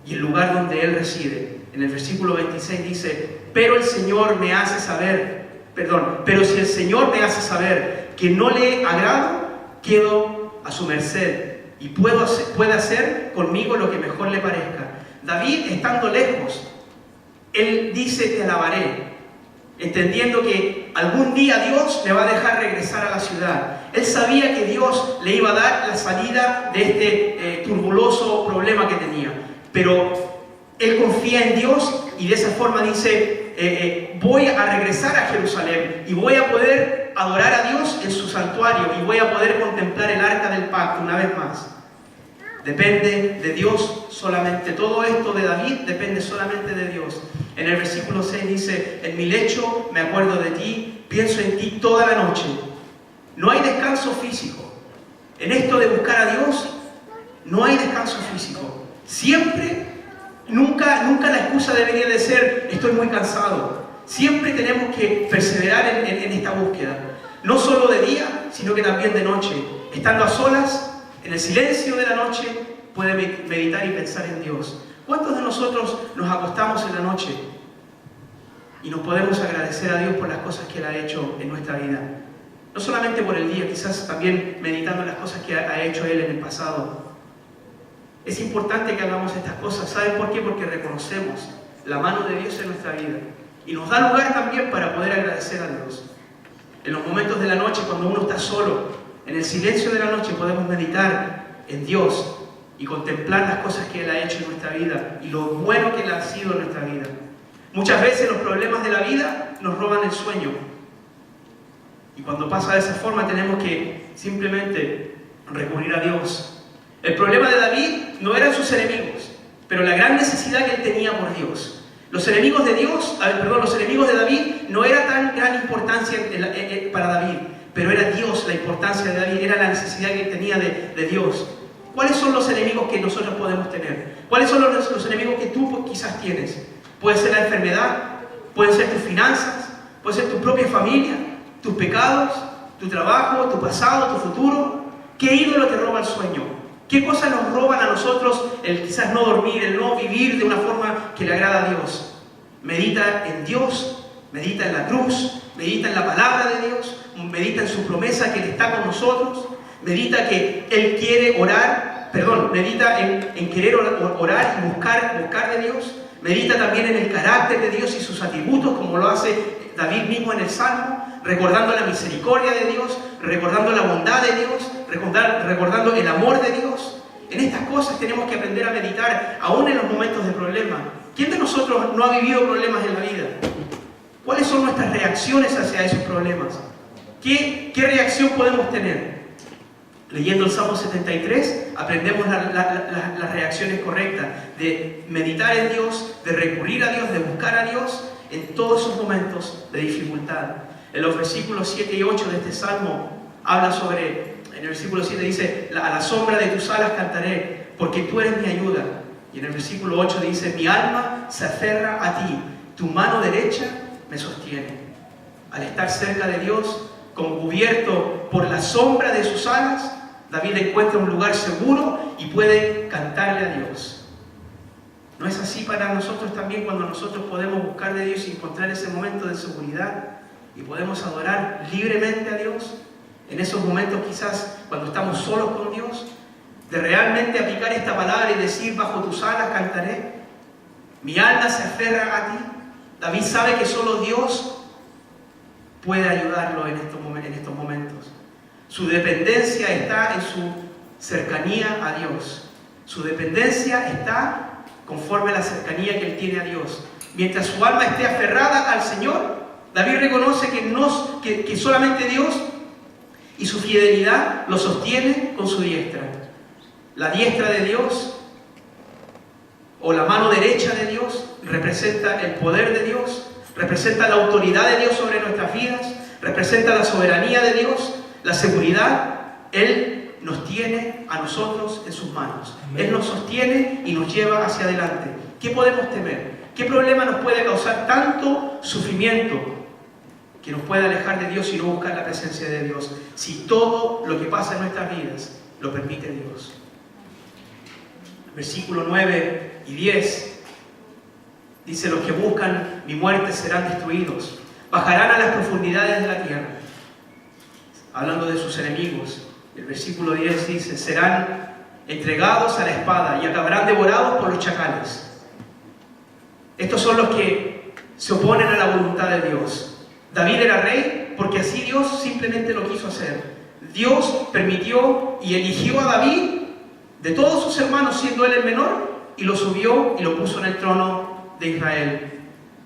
y el lugar donde Él reside. En el versículo 26 dice: pero si el Señor me hace saber que no le agrado, quedo a su merced y puede hacer conmigo lo que mejor le parezca. David, estando lejos, él dice: te alabaré, entendiendo que algún día Dios le va a dejar regresar a la ciudad. Él sabía que Dios le iba a dar la salida de este turbuloso problema que tenía, pero él confía en Dios y de esa forma dice: voy a regresar a Jerusalén y voy a poder adorar a Dios en su santuario y voy a poder contemplar el arca del pacto una vez más. Depende de Dios solamente. Todo esto de David depende solamente de Dios. En el versículo 6 dice: en mi lecho me acuerdo de ti, pienso en ti toda la noche. No hay descanso físico. En esto de buscar a Dios, no hay descanso físico. Siempre, nunca la excusa debería de ser: estoy muy cansado. Siempre tenemos que perseverar en esta búsqueda. No solo de día, sino que también de noche. Estando a solas, en el silencio de la noche, puede meditar y pensar en Dios. ¿Cuántos de nosotros nos acostamos en la noche y nos podemos agradecer a Dios por las cosas que Él ha hecho en nuestra vida? No solamente por el día, quizás también meditando en las cosas que ha hecho Él en el pasado. Es importante que hagamos estas cosas. ¿Saben por qué? Porque reconocemos la mano de Dios en nuestra vida. Y nos da lugar también para poder agradecer a Dios. En los momentos de la noche, cuando uno está solo, en el silencio de la noche, podemos meditar en Dios y contemplar las cosas que Él ha hecho en nuestra vida y lo bueno que Él ha sido en nuestra vida. Muchas veces los problemas de la vida nos roban el sueño. Y cuando pasa de esa forma tenemos que simplemente recurrir a Dios. El problema de David no eran sus enemigos, pero la gran necesidad que él tenía por Dios. Los enemigos de David no era tan gran importancia para David, pero era Dios la importancia de David, era la necesidad que él tenía de Dios. ¿Cuáles son los enemigos que nosotros podemos tener? ¿Cuáles son los enemigos que tú quizás tienes? Puede ser la enfermedad, pueden ser tus finanzas, puede ser tu propia familia, tus pecados, tu trabajo, tu pasado, tu futuro. ¿Qué ídolo te roba el sueño? ¿Qué cosas nos roban a nosotros el quizás no dormir, el no vivir de una forma que le agrada a Dios? Medita en Dios, medita en la cruz, medita en la palabra de Dios, medita en su promesa que Él está con nosotros, medita que Él quiere medita en querer orar y buscar de Dios, medita también en el carácter de Dios y sus atributos, como lo hace David mismo en el Salmo, recordando la misericordia de Dios, recordando la bondad de Dios, recordando el amor de Dios. En estas cosas tenemos que aprender a meditar, aún en los momentos de problema. ¿Quién de nosotros no ha vivido problemas en la vida? ¿Cuáles son nuestras reacciones hacia esos problemas? ¿Qué reacción podemos tener? Leyendo el Salmo 73, aprendemos las reacciones correctas de meditar en Dios, de recurrir a Dios, de buscar a Dios en todos esos momentos de dificultad. En los versículos 7 y 8 de este Salmo habla sobre, en el versículo 7 dice, a la sombra de tus alas cantaré, porque tú eres mi ayuda. Y en el versículo 8 dice, mi alma se aferra a ti, tu mano derecha me sostiene. Al estar cerca de Dios, como cubierto por la sombra de sus alas, David encuentra un lugar seguro y puede cantarle a Dios. ¿No es así para nosotros también cuando nosotros podemos buscar de Dios y encontrar ese momento de seguridad y podemos adorar libremente a Dios? En esos momentos quizás cuando estamos solos con Dios, de realmente aplicar esta palabra y decir, bajo tus alas cantaré, mi alma se aferra a ti. David sabe que solo Dios puede ayudarlo en estos momentos. Su dependencia está en su cercanía a Dios. Su dependencia está conforme a la cercanía que él tiene a Dios. Mientras su alma esté aferrada al Señor, David reconoce que solamente Dios y su fidelidad lo sostiene con su diestra. La diestra de Dios o la mano derecha de Dios representa el poder de Dios, representa la autoridad de Dios sobre nuestras vidas, representa la soberanía de Dios, la seguridad. Él nos tiene a nosotros en sus manos. Él nos sostiene y nos lleva hacia adelante. ¿Qué podemos temer? ¿Qué problema nos puede causar tanto sufrimiento que nos puede alejar de Dios y no buscar la presencia de Dios? Si todo lo que pasa en nuestras vidas lo permite Dios. Versículo 9 y 10 dice, los que buscan mi muerte serán destruidos, bajarán a las profundidades de la tierra. Hablando de sus enemigos, el versículo 10 dice, serán entregados a la espada y acabarán devorados por los chacales. Estos son los que se oponen a la voluntad de Dios. David era rey porque así Dios simplemente lo quiso hacer. Dios permitió y eligió a David de todos sus hermanos, siendo él el menor, y lo subió y lo puso en el trono de Israel.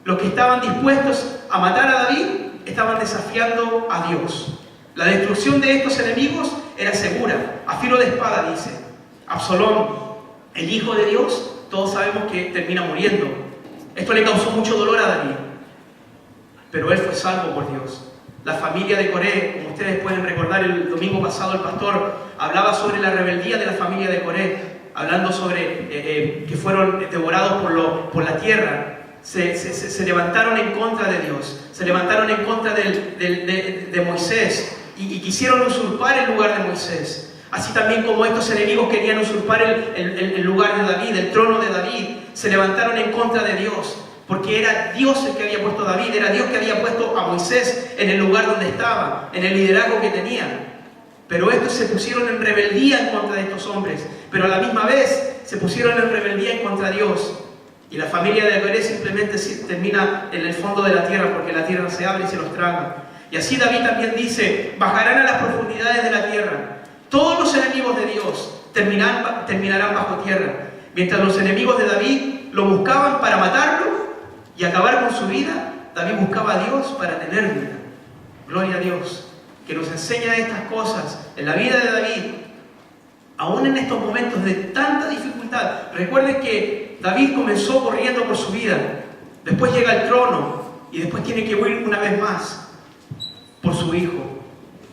Los que estaban dispuestos a matar a David estaban desafiando a Dios. La destrucción de estos enemigos era segura, a filo de espada, dice. Absalón, el hijo de Dios, todos sabemos que termina muriendo. Esto le causó mucho dolor a David, pero él fue salvo por Dios. La familia de Coré, como ustedes pueden recordar, el domingo pasado el pastor hablaba sobre la rebeldía de la familia de Coré, hablando sobre que fueron devorados por la tierra. Se levantaron en contra de Dios, se levantaron en contra de Moisés y quisieron usurpar el lugar de Moisés. Así también como estos enemigos querían usurpar el lugar de David, el trono de David, se levantaron en contra de Dios. Porque era Dios el que había puesto a David, era Dios que había puesto a Moisés en el lugar donde estaba, en el liderazgo que tenía. Pero estos se pusieron en rebeldía en contra de estos hombres, pero a la misma vez se pusieron en rebeldía en contra de Dios. Y la familia de Coré simplemente termina en el fondo de la tierra, porque la tierra se abre y se los traga. Y así David también dice, bajarán a las profundidades de la tierra. Todos los enemigos de Dios terminarán bajo tierra. Mientras los enemigos de David lo buscaban para matarlo y acabar con su vida, David buscaba a Dios para tener vida. Gloria a Dios, que nos enseña estas cosas en la vida de David, aún en estos momentos de tanta dificultad. Recuerden que David comenzó corriendo por su vida, después llega al trono y después tiene que huir una vez más por su hijo.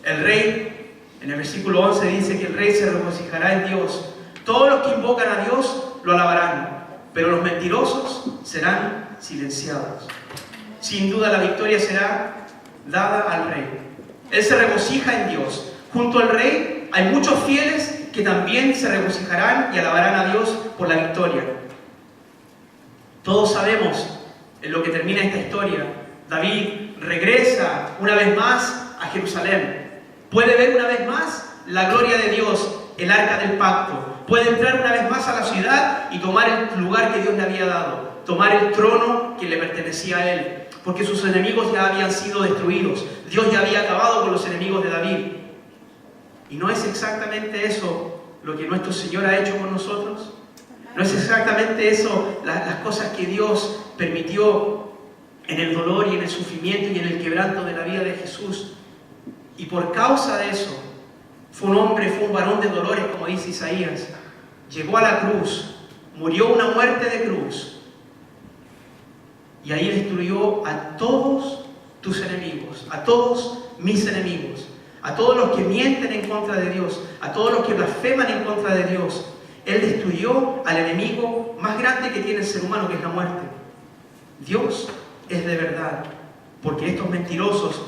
El rey, en el versículo 11 dice que el rey se regocijará en Dios. Todos los que invocan a Dios lo alabarán, pero los mentirosos serán silenciados. Sin duda la victoria será dada al rey. Él se regocija en Dios. Junto al rey hay muchos fieles que también se regocijarán y alabarán a Dios por la victoria. Todos sabemos en lo que termina esta historia. David regresa una vez más a Jerusalén. Puede ver una vez más la gloria de Dios, el arca del pacto. Puede entrar una vez más a la ciudad y tomar el lugar que Dios le había dado. Tomar el trono que le pertenecía a él. Porque sus enemigos ya habían sido destruidos. Dios ya había acabado con los enemigos de David. Y no es exactamente eso lo que nuestro Señor ha hecho por nosotros? ¿No es exactamente eso las cosas que Dios permitió en el dolor y en el sufrimiento y en el quebranto de la vida de Jesús? Y por causa de eso, fue un varón de dolores, como dice Isaías. Llegó a la cruz, murió una muerte de cruz. Y ahí destruyó a todos tus enemigos, a todos mis enemigos, a todos los que mienten en contra de Dios, a todos los que blasfeman en contra de Dios. Él destruyó al enemigo más grande que tiene el ser humano, que es la muerte. Dios es de verdad, porque estos mentirosos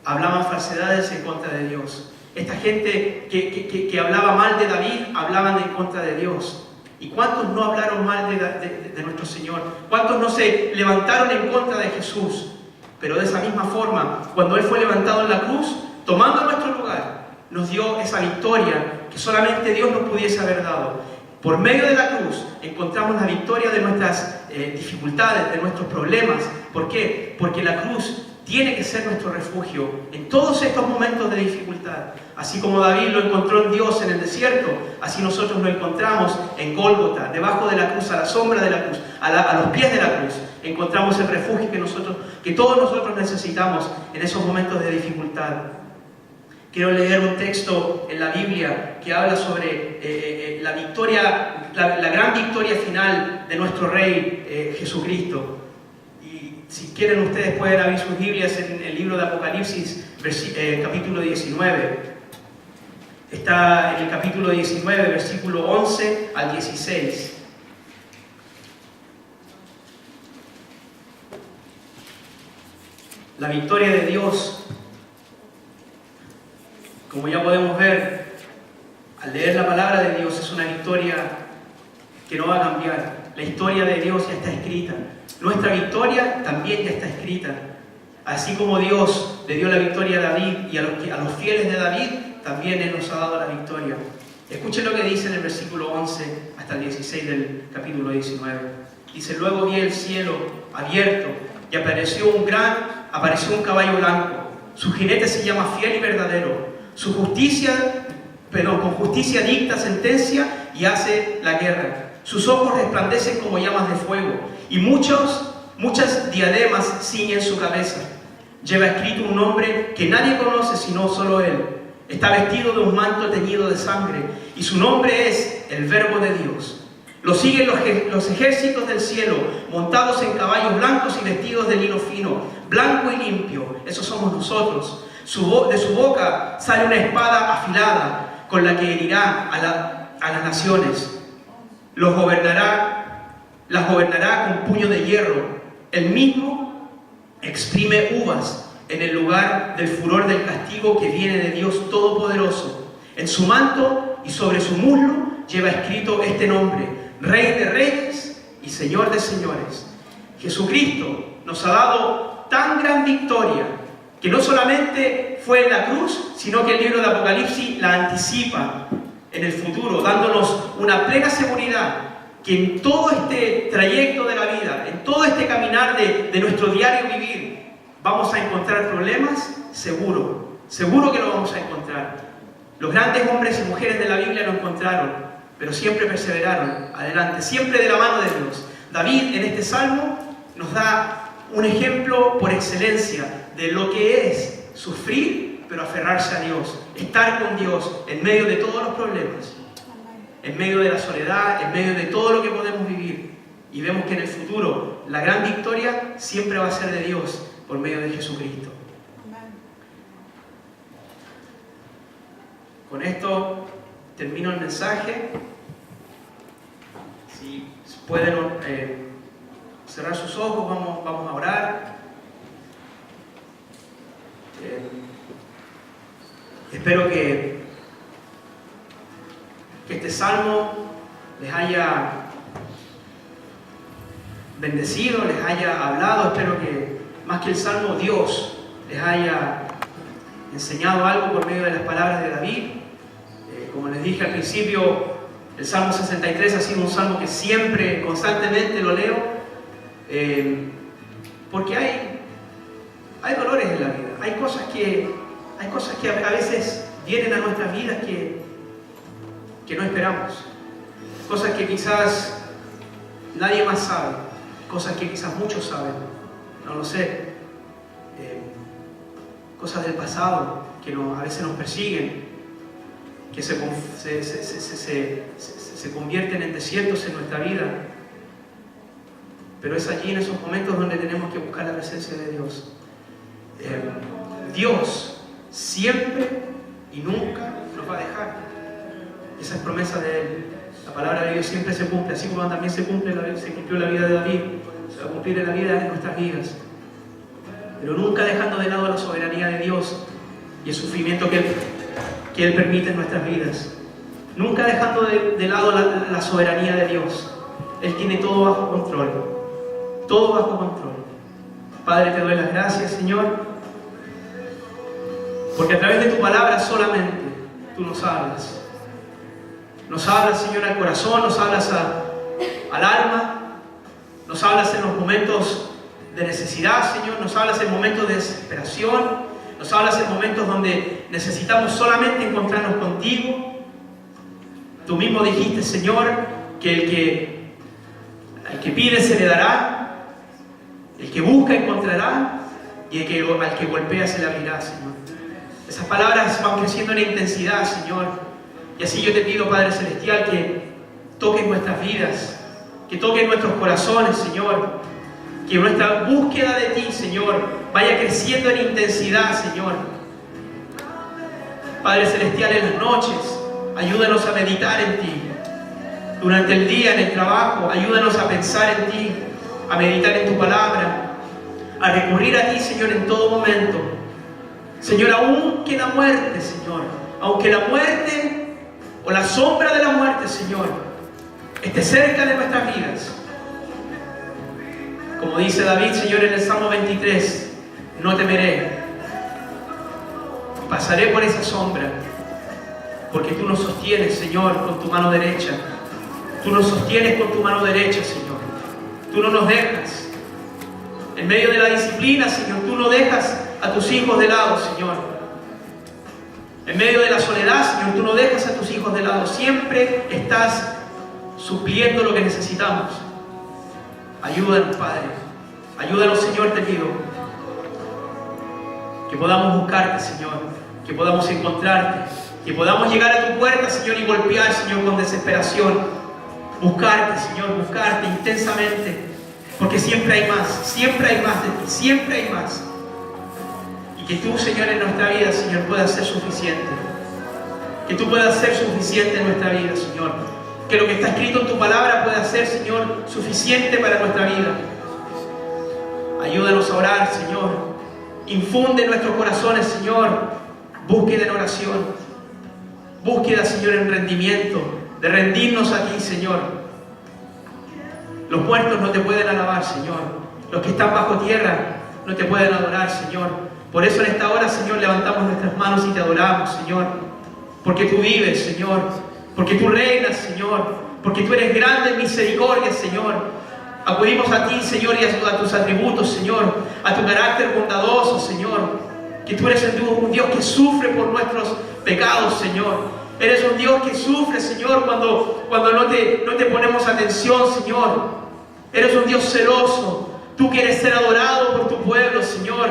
hablaban falsedades en contra de Dios. Esta gente que hablaba mal de David, hablaban en contra de Dios. ¿Y cuántos no hablaron mal de nuestro Señor? ¿Cuántos no se levantaron en contra de Jesús? Pero de esa misma forma, cuando Él fue levantado en la cruz, tomando nuestro lugar, nos dio esa victoria que solamente Dios nos pudiese haber dado. Por medio de la cruz encontramos la victoria de nuestras dificultades, de nuestros problemas. ¿Por qué? Porque la cruz tiene que ser nuestro refugio en todos estos momentos de dificultad. Así como David lo encontró en Dios en el desierto, así nosotros lo encontramos en Gólgota, debajo de la cruz, a la sombra de la cruz, a los pies de la cruz. Encontramos el refugio que todos nosotros necesitamos en esos momentos de dificultad. Quiero leer un texto en la Biblia que habla sobre la victoria, la gran victoria final de nuestro Rey Jesucristo. Y si quieren ustedes pueden abrir sus Biblias en el libro de Apocalipsis, capítulo 19. Está en el capítulo 19, versículo 11 al 16. La victoria de Dios, como ya podemos ver, al leer la palabra de Dios, es una victoria que no va a cambiar. La historia de Dios ya está escrita. Nuestra victoria también ya está escrita. Así como Dios le dio la victoria a David y a los fieles de David, también Él nos ha dado la victoria. Escuchen lo que dice en el versículo 11 hasta el 16 del capítulo 19. Dice: luego vi el cielo abierto y apareció un caballo blanco. Su jinete se llama Fiel y Verdadero. Con justicia dicta sentencia y hace la guerra. Sus ojos resplandecen como llamas de fuego y muchas diademas ciñen su cabeza. Lleva escrito un nombre que nadie conoce sino solo Él. Está vestido de un manto teñido de sangre y su nombre es el Verbo de Dios. Lo siguen los ejércitos del cielo, montados en caballos blancos y vestidos de lino fino, blanco y limpio. Esos somos nosotros. De su boca sale una espada afilada con la que herirá a las naciones. Las gobernará con puño de hierro. Él mismo exprime uvas en el lugar del furor del castigo que viene de Dios Todopoderoso. En su manto y sobre su muslo lleva escrito este nombre: Rey de Reyes y Señor de Señores. Jesucristo nos ha dado tan gran victoria que no solamente fue en la cruz, sino que el libro de Apocalipsis la anticipa en el futuro, dándonos una plena seguridad que en todo este trayecto de la vida, en todo este caminar de nuestro diario vivir, vamos a encontrar problemas, seguro que lo vamos a encontrar. Los grandes hombres y mujeres de la Biblia lo encontraron, pero siempre perseveraron adelante, siempre de la mano de Dios. David en este salmo nos da un ejemplo por excelencia de lo que es sufrir, pero aferrarse a Dios, estar con Dios en medio de todos los problemas, en medio de la soledad, en medio de todo lo que podemos vivir. Y vemos que en el futuro la gran victoria siempre va a ser de Dios por medio de Jesucristo. Con esto termino el mensaje. Si pueden cerrar sus ojos, vamos a orar. Espero que este salmo les haya bendecido, les haya hablado. Espero que más que el salmo, Dios les haya enseñado algo por medio de las palabras de David. Como les dije al principio, el Salmo 63 ha sido un salmo que siempre, constantemente lo leo, porque hay dolores en la vida, hay cosas que a veces vienen a nuestras vidas que que no esperamos, cosas que quizás nadie más sabe, cosas que quizás muchos saben, no lo sé, cosas del pasado que a veces nos persiguen, que se convierten en desiertos en nuestra vida. Pero es allí, en esos momentos, donde tenemos que buscar la presencia de Dios. Dios siempre y nunca nos va a dejar. Esa es promesa de Él. La palabra de Dios siempre se cumple, así como también se cumplió en la vida de David, se va a cumplir en la vida de nuestras vidas. Pero nunca dejando de lado la soberanía de Dios y el sufrimiento que Él permite en nuestras vidas. Nunca dejando de lado la soberanía de Dios. Él tiene todo bajo control. Todo bajo control. Padre, te doy las gracias, Señor, porque a través de tu palabra solamente tú nos hablas. Nos hablas, Señor, al corazón, nos hablas al alma, nos hablas en los momentos de necesidad, Señor, nos hablas en momentos de desesperación, nos hablas en momentos donde necesitamos solamente encontrarnos contigo. Tú mismo dijiste, Señor, que al que pide se le dará, el que busca encontrará, y al que golpea se le abrirá, Señor. Esas palabras van creciendo en intensidad, Señor. Y así yo te pido, Padre Celestial, que toques nuestras vidas, que toques nuestros corazones, Señor. Que nuestra búsqueda de ti, Señor, vaya creciendo en intensidad, Señor. Padre Celestial, en las noches, ayúdanos a meditar en ti. Durante el día, en el trabajo, ayúdanos a pensar en ti, a meditar en tu palabra, a recurrir a ti, Señor, en todo momento. Señor, aunque la muerte, Señor, aunque la muerte o la sombra de la muerte, Señor, esté cerca de nuestras vidas. Como dice David, Señor, en el Salmo 23, no temeré, pasaré por esa sombra, porque tú nos sostienes, Señor, con tu mano derecha. Tú nos sostienes con tu mano derecha, Señor. Tú no nos dejas. En medio de la disciplina, Señor, tú no dejas a tus hijos de lado, Señor. En medio de la soledad, Señor, tú no dejas a tus hijos de lado. Siempre estás supliendo lo que necesitamos. Ayúdanos, Padre. Ayúdanos, Señor, te pido. Que podamos buscarte, Señor. Que podamos encontrarte. Que podamos llegar a tu puerta, Señor, y golpear, Señor, con desesperación. Buscarte, Señor, buscarte intensamente. Porque siempre hay más de ti, siempre hay más. Y que tú, Señor, en nuestra vida, Señor, puedas ser suficiente. Que tú puedas ser suficiente en nuestra vida, Señor. Que lo que está escrito en tu palabra pueda ser, Señor, suficiente para nuestra vida. Ayúdanos a orar, Señor. Infunde en nuestros corazones, Señor, búsqueda en oración. Búsqueda, Señor, en rendimiento. De rendirnos a ti, Señor. Los muertos no te pueden alabar, Señor. Los que están bajo tierra no te pueden adorar, Señor. Por eso en esta hora, Señor, levantamos nuestras manos y te adoramos, Señor. Porque tú vives, Señor. Porque tú reinas, Señor. Porque tú eres grande en misericordia, Señor. Acudimos a ti, Señor, y a tus atributos, Señor. A tu carácter bondadoso, Señor. Que tú eres un Dios que sufre por nuestros pecados, Señor. Eres un Dios que sufre, Señor, cuando no te ponemos atención, Señor. Eres un Dios celoso. Tú quieres ser adorado por tu pueblo, Señor.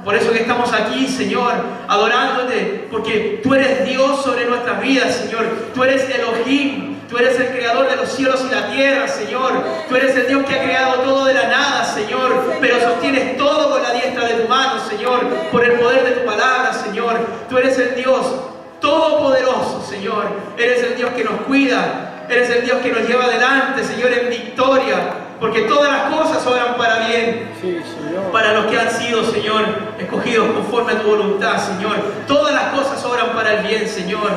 Por eso que estamos aquí, Señor, adorándote, porque tú eres Dios sobre nuestras vidas, Señor. Tú eres Elohim. Tú eres el creador de los cielos y la tierra, Señor. Tú eres el Dios que ha creado todo de la nada, Señor. Pero sostienes todo con la diestra de tu mano, Señor. Por el poder de tu palabra, Señor. Tú eres el Dios todopoderoso, Señor. Eres el Dios que nos cuida. Eres el Dios que nos lleva adelante, Señor, en victoria. Porque todas las cosas obran para bien. Sí, Señor. Para los que han sido, Señor, escogidos conforme a tu voluntad, Señor. Todas las cosas obran para el bien, Señor.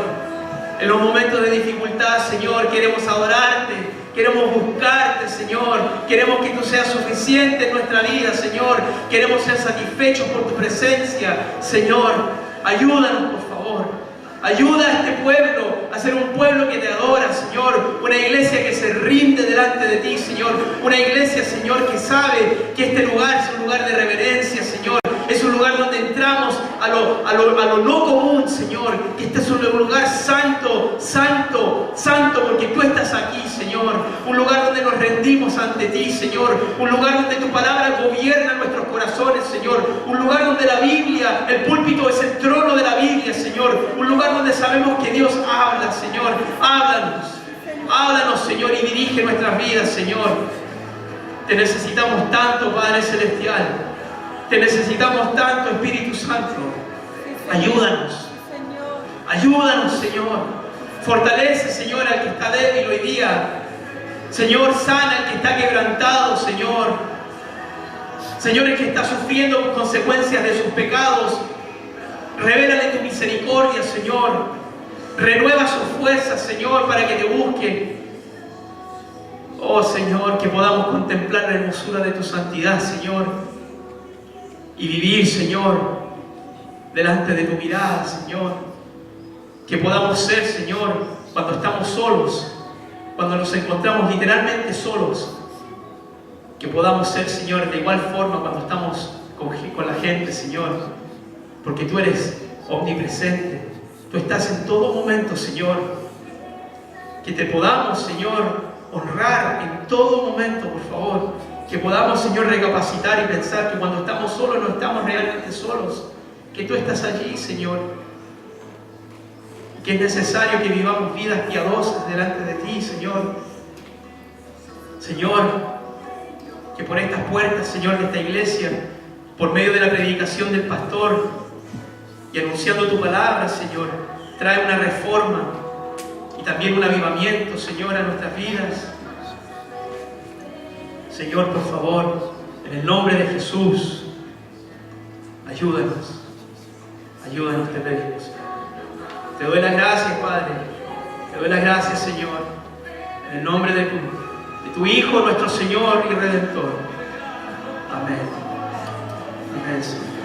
En los momentos de dificultad, Señor, queremos adorarte. Queremos buscarte, Señor. Queremos que tú seas suficiente en nuestra vida, Señor. Queremos ser satisfechos por tu presencia, Señor. Ayúdanos, por favor. Ayuda a este pueblo a ser un pueblo que te adora, Señor. Una iglesia que se rinde delante de ti, Señor. Una iglesia, Señor, que sabe que este lugar es un lugar de reverencia, Señor. Es un lugar donde entramos a lo no común, Señor. Que este es un lugar santo, santo, porque tú estás aquí, Señor. Un lugar donde nos rendimos ante ti, Señor. Un lugar donde tu palabra gobierna nuestros corazones, Señor. Un lugar donde la Biblia, el púlpito es el trono de la Biblia, Señor. Un lugar donde sabemos que Dios habla, Señor. Háblanos. Háblanos, Señor, y dirige nuestras vidas, Señor. Te necesitamos tanto, Padre Celestial. Te necesitamos tanto, Espíritu Santo. Ayúdanos. Ayúdanos, Señor. Fortalece, Señor, al que está débil hoy día. Señor, sana al que está quebrantado, Señor. Señor, el que está sufriendo consecuencias de sus pecados. Revélale tu misericordia, Señor. Renueva sus fuerzas, Señor, para que te busquen. Oh, Señor, que podamos contemplar la hermosura de tu santidad, Señor. Y vivir, Señor, delante de tu mirada, Señor. Que podamos ser, Señor, cuando estamos solos, cuando nos encontramos literalmente solos, que podamos ser, Señor, de igual forma cuando estamos con la gente, Señor, porque tú eres omnipresente, tú estás en todo momento, Señor. Que te podamos, Señor, honrar en todo momento, por favor. Que podamos, Señor, recapacitar y pensar que cuando estamos solos no estamos realmente solos, que tú estás allí, Señor. Que es necesario que vivamos vidas piadosas delante de ti, Señor. Señor, que por estas puertas, Señor, de esta iglesia, por medio de la predicación del pastor y anunciando tu palabra, Señor, trae una reforma y también un avivamiento, Señor, a nuestras vidas. Señor, por favor, en el nombre de Jesús, ayúdanos. Ayúdanos, te pedimos. Te doy las gracias, Padre. Te doy las gracias, Señor, en el nombre de tu Hijo, nuestro Señor y Redentor. Amén. Amén, Señor.